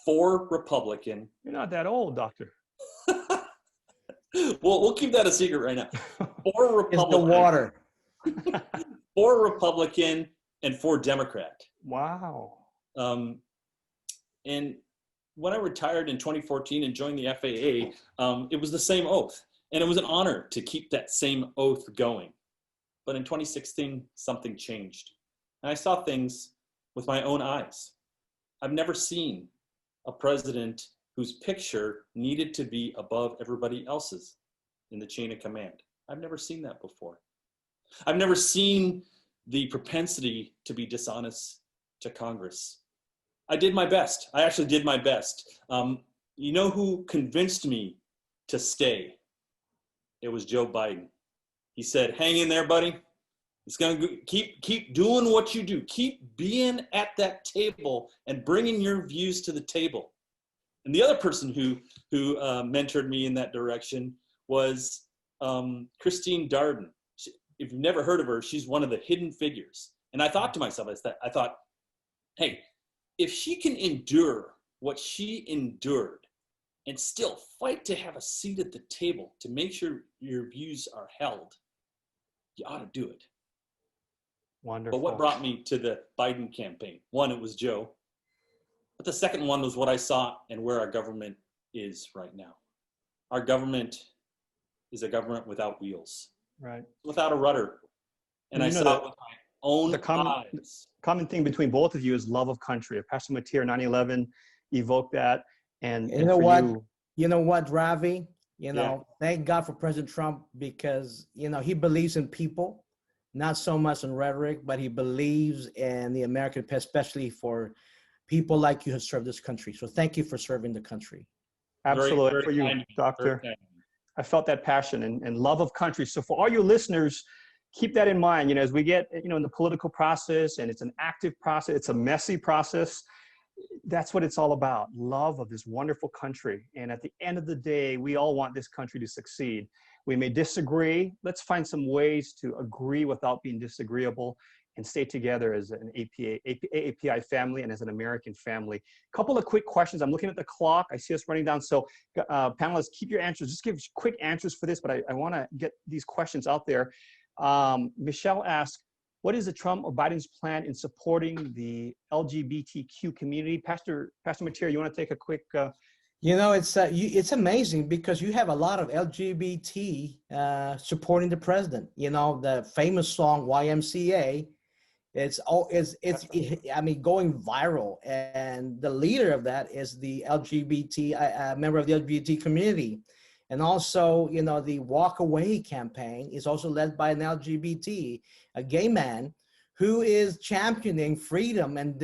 4 Republican. You're not that old, Doctor. Well, we'll keep that a secret right now. 4 Republican. It's the water. 4 Republican and 4 Democrat. Wow. And when I retired in 2014 and joined the FAA, it was the same oath. And it was an honor to keep that same oath going. But in 2016, something changed. And I saw things with my own eyes. I've never seen a president whose picture needed to be above everybody else's in the chain of command. I've never seen that before. I've never seen the propensity to be dishonest to Congress. I did my best. I actually did my best. You know who convinced me to stay? It was Joe Biden. He said, hang in there, buddy. It's going to keep doing what you do. Keep being at that table and bringing your views to the table. And the other person who mentored me in that direction was Christine Darden. If you've never heard of her, she's one of the hidden figures. And I thought to myself, I thought, hey, if she can endure what she endured and still fight to have a seat at the table to make sure your views are held, you ought to do it. Wonderful. But what brought me to the Biden campaign? One, it was Joe. But the second one was what I saw and where our government is right now. Our government is a government without wheels. Right. without a rudder. And I You know saw that it with my own the common thing between both of you is love of country. Pastor Matir, 9/11 evoked that. And You know for what? you, You know what, Ravi? Yeah. Thank God for President Trump because, he believes in people, not so much in rhetoric, but he believes in the American, especially for people like you who serve this country. So thank you for serving the country. absolutely, very for you, kind of you, Doctor. very kind. I felt that passion and love of country. So for all your listeners, keep that in mind, as we get, in the political process, and it's an active process, it's a messy process. That's what it's all about, love of this wonderful country. And at the end of the day, we all want this country to succeed. We may disagree. Let's find some ways to agree without being disagreeable and stay together as an AAPI family and as an American family. Couple of quick questions. I'm looking at the clock. I see us running down. So panelists, keep your answers. Just give quick answers for this, but I want to get these questions out there. Michelle asked, what is the Trump or Biden's plan in supporting the LGBTQ community? Pastor Matir, you want to take a quick? It's amazing because you have a lot of LGBT supporting the president. The famous song YMCA. It's going viral, and the leader of that is the LGBT member of the LGBT community. And also, the Walk Away campaign is also led by an LGBT, a gay man, who is championing freedom and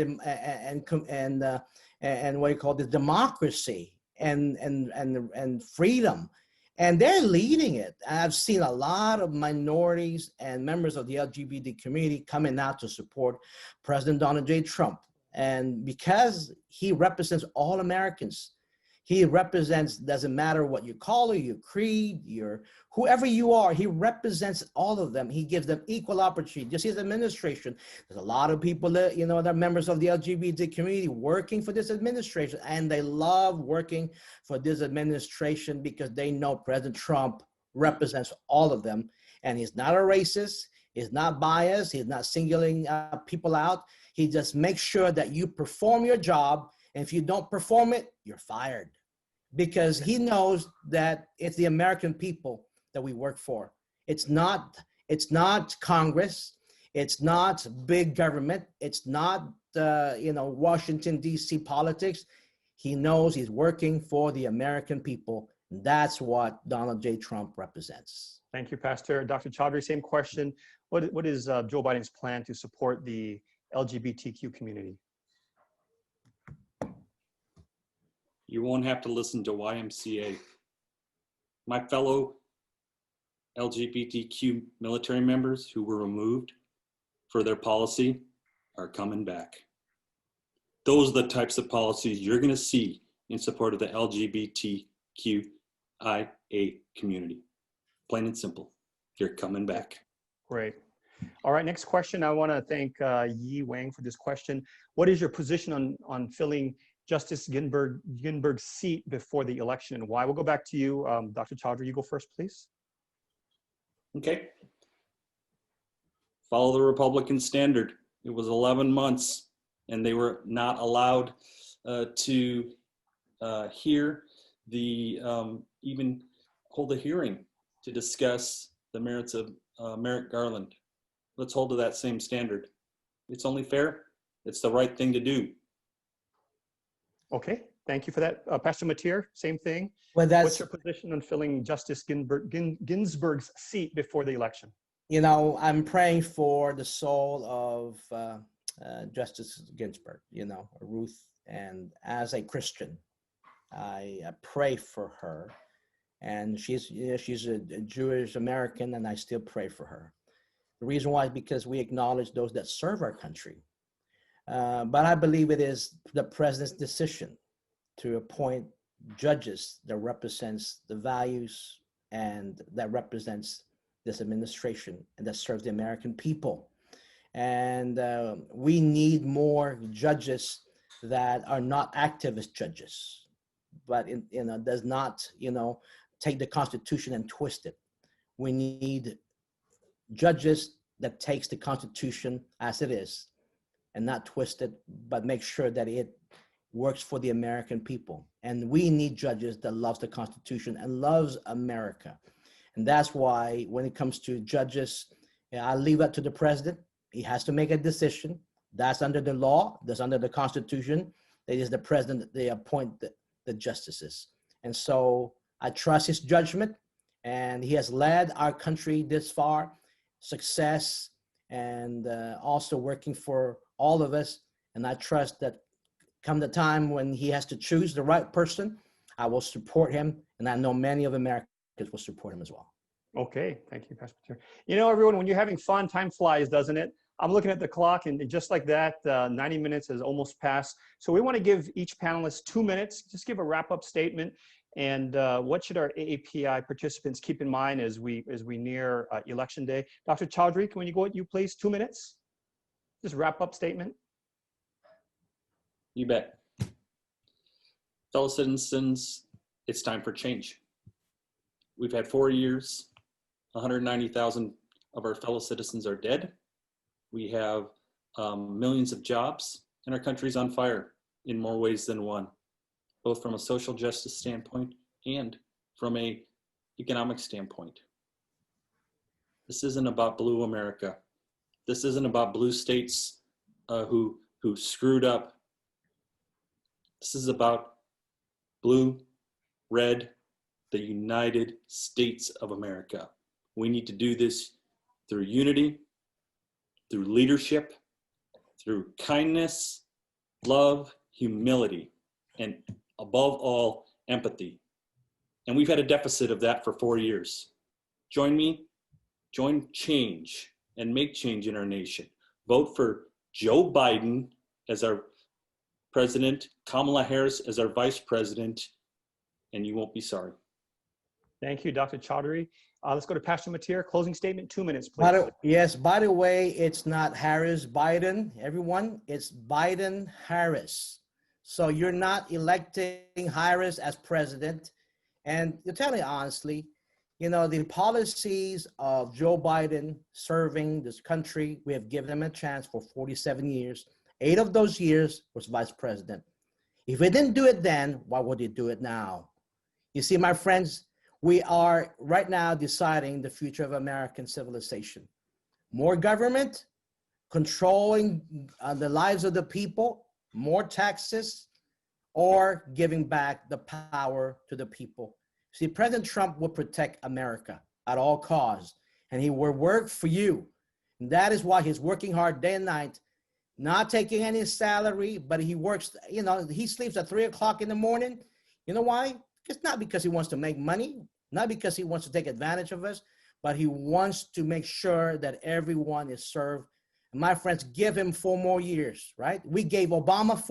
what you call the democracy and freedom, and they're leading it. I've seen a lot of minorities and members of the LGBT community coming out to support President Donald J. Trump, and because he represents all Americans. He represents, doesn't matter what your color, your creed, your whoever you are, he represents all of them. He gives them equal opportunity. Just his administration, there's a lot of people that, that are members of the LGBT community working for this administration, and they love working for this administration because they know President Trump represents all of them. And he's not a racist, he's not biased, he's not singling people out. He just makes sure that you perform your job. And if you don't perform it, you're fired, because he knows that it's the American people that we work for. It's not Congress. It's not big government. It's not, Washington, D.C. politics. He knows he's working for the American people. That's what Donald J. Trump represents. Thank you, Pastor. Dr. Chaudhry, same question. What is Joe Biden's plan to support the LGBTQ community? You won't have to listen to YMCA. My fellow LGBTQ military members who were removed for their policy are coming back. Those are the types of policies you're going to see in support of the LGBTQIA community. Plain and simple. They're coming back. Great. All right, next question. I want to thank Yi Wang for this question. What is your position on filling Justice Ginsburg's seat before the election, and why? We'll go back to you, Dr. Chaudhry. You go first, please. Okay. Follow the Republican standard. It was 11 months, and they were not allowed to hear even hold a hearing to discuss the merits of Merrick Garland. Let's hold to that same standard. It's only fair. It's the right thing to do. Okay, thank you for that. Pastor Matir, same thing. Well, What's your position on filling Justice Ginsburg's seat before the election? I'm praying for the soul of Justice Ginsburg, Ruth. And as a Christian, I pray for her. And she's a Jewish American, and I still pray for her. The reason why is because we acknowledge those that serve our country. But I believe it is the president's decision to appoint judges that represents the values and that represents this administration and that serves the American people. And we need more judges that are not activist judges, but does not take the Constitution and twist it. We need judges that takes the Constitution as it is and not twist it, but make sure that it works for the American people. And we need judges that loves the Constitution and loves America. And that's why when it comes to judges, I leave that to the president. He has to make a decision. That's under the law. That's under the Constitution. It is the president that they appoint the justices. And so I trust his judgment, and he has led our country this far, success, and also working for all of us. And I trust that come the time when he has to choose the right person, I will support him. And I know many of Americans will support him as well. Okay, thank you, Pastor Mateer. You know, everyone, when you're having fun, time flies, doesn't it? I'm looking at the clock, and just like that, 90 minutes has almost passed. So we want to give each panelist 2 minutes, just give a wrap-up statement. And what should our AAPI participants keep in mind as we near Election Day? Dr. Chaudhry, can you go with you, please? 2 minutes? Just wrap-up statement. You bet. Fellow citizens, it's time for change. We've had 4 years, 190,000 of our fellow citizens are dead. We have millions of jobs, and our country's on fire in more ways than one, both from a social justice standpoint and from a economic standpoint. This isn't about blue America. This isn't about blue states who screwed up. This is about blue, red, the United States of America. We need to do this through unity, through leadership, through kindness, love, humility, and above all, empathy. And we've had a deficit of that for 4 years. Join me, join change, and make change in our nation. Vote for Joe Biden as our president, Kamala Harris as our vice president, and you won't be sorry. Thank you, Dr. Chaudhry. Let's go to Pastor Mateer. Closing statement, 2 minutes, please. Yes, by the way, it's not Harris Biden, everyone. It's Biden Harris. So you're not electing Harris as president. And to tell you honestly, you know, the policies of Joe Biden serving this country, we have given him a chance for 47 years. 8 of those years was vice president. If he didn't do it then, why would he do it now? You see, my friends, we are right now deciding the future of American civilization. More government, controlling the lives of the people, more taxes, or giving back the power to the people. See, President Trump will protect America at all costs, and he will work for you. And that is why he's working hard day and night, not taking any salary, but he works, you know, he sleeps at 3 o'clock in the morning. You know why? It's not because he wants to make money, not because he wants to take advantage of us, but he wants to make sure that everyone is served. And my friends, give him 4 more years, right? We gave Obama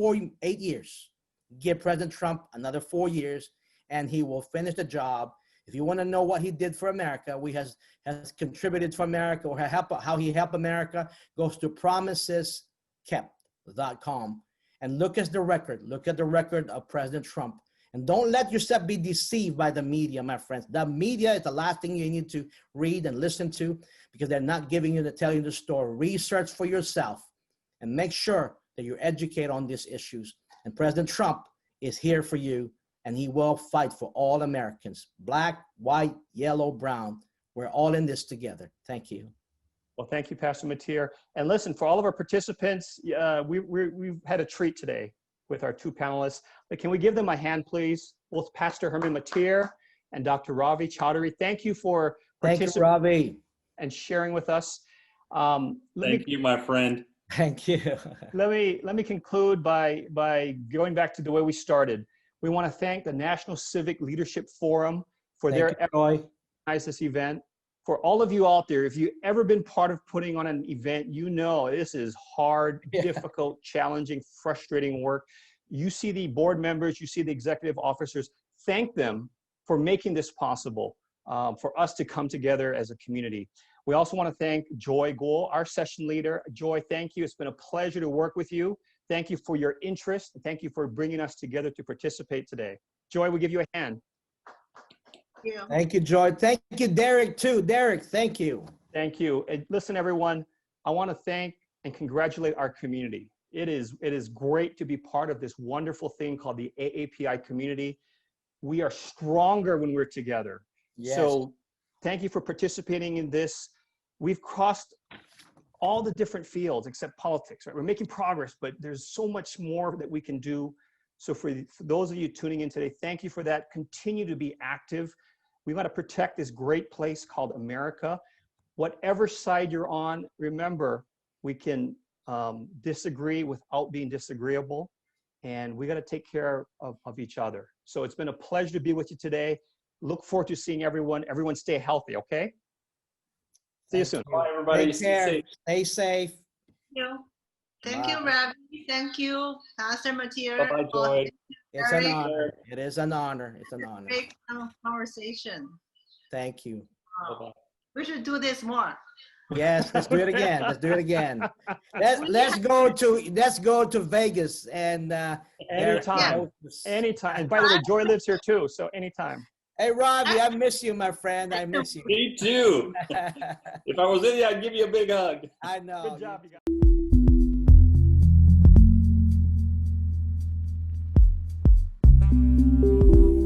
8 years. Give President Trump another 4 years, and he will finish the job. If you want to know what he did for America, has contributed for America, or how he helped America, goes to promiseskept.com and look at the record. Look at the record of President Trump. And don't let yourself be deceived by the media, my friends. The media is the last thing you need to read and listen to, because they're not giving you the telling the story. Research for yourself and make sure that you're educated on these issues. And President Trump is here for you, and he will fight for all Americans, black, white, yellow, brown. We're all in this together. Thank you. Well, thank you, Pastor Mateer. And listen, for all of our participants, we've had a treat today with our 2 panelists. But can we give them a hand, please? Both Pastor Herman Mateer and Dr. Ravi Chaudhry. Thank you for participating and sharing with us. Thank you, my friend. Thank you. Let me conclude by going back to the way we started. We want to thank the National Civic Leadership Forum for their effort to organize this event. For all of you out there, if you've ever been part of putting on an event, you know this is hard, difficult, challenging, frustrating work. You see the board members, you see the executive officers. Thank them for making this possible, for us to come together as a community. We also want to thank Joy Goel, our session leader. Joy, thank you. It's been a pleasure to work with you. Thank you for your interest. And thank you for bringing us together to participate today. Joy, we give you a hand. Thank you, Joy. Thank you, Derek, too. Derek, thank you. Thank you. And listen, everyone, I want to thank and congratulate our community. It is great to be part of this wonderful thing called the AAPI community. We are stronger when we're together. Yes. So Thank you for participating in this. We've crossed all the different fields except politics, right? We're making progress, but there's so much more that we can do. So for those of you tuning in today, thank you for that. Continue to be active. We want to protect this great place called America. Whatever side you're on, remember, we can disagree without being disagreeable, and we got to take care of each other. So it's been a pleasure to be with you today. Look forward to seeing everyone. Everyone stay healthy, okay? See you soon. Bye, everybody. Take Stay care. safe. Stay safe. Thank you, Bye. Ravi. Thank you, Pastor Matir. Bye-bye, Joy. It's an Very honor. It is an honor. It's an honor. great conversation. Thank you. Bye-bye. We should do this more. Yes, let's do it again. Let's do it again. Let's go to Vegas and Anytime. Anytime. And by the way, Joy lives here too, so anytime. Hey Robbie, I miss you, my friend. I miss you. Me too. If I was in you, I'd give you a big hug. I know. Good job, you guys.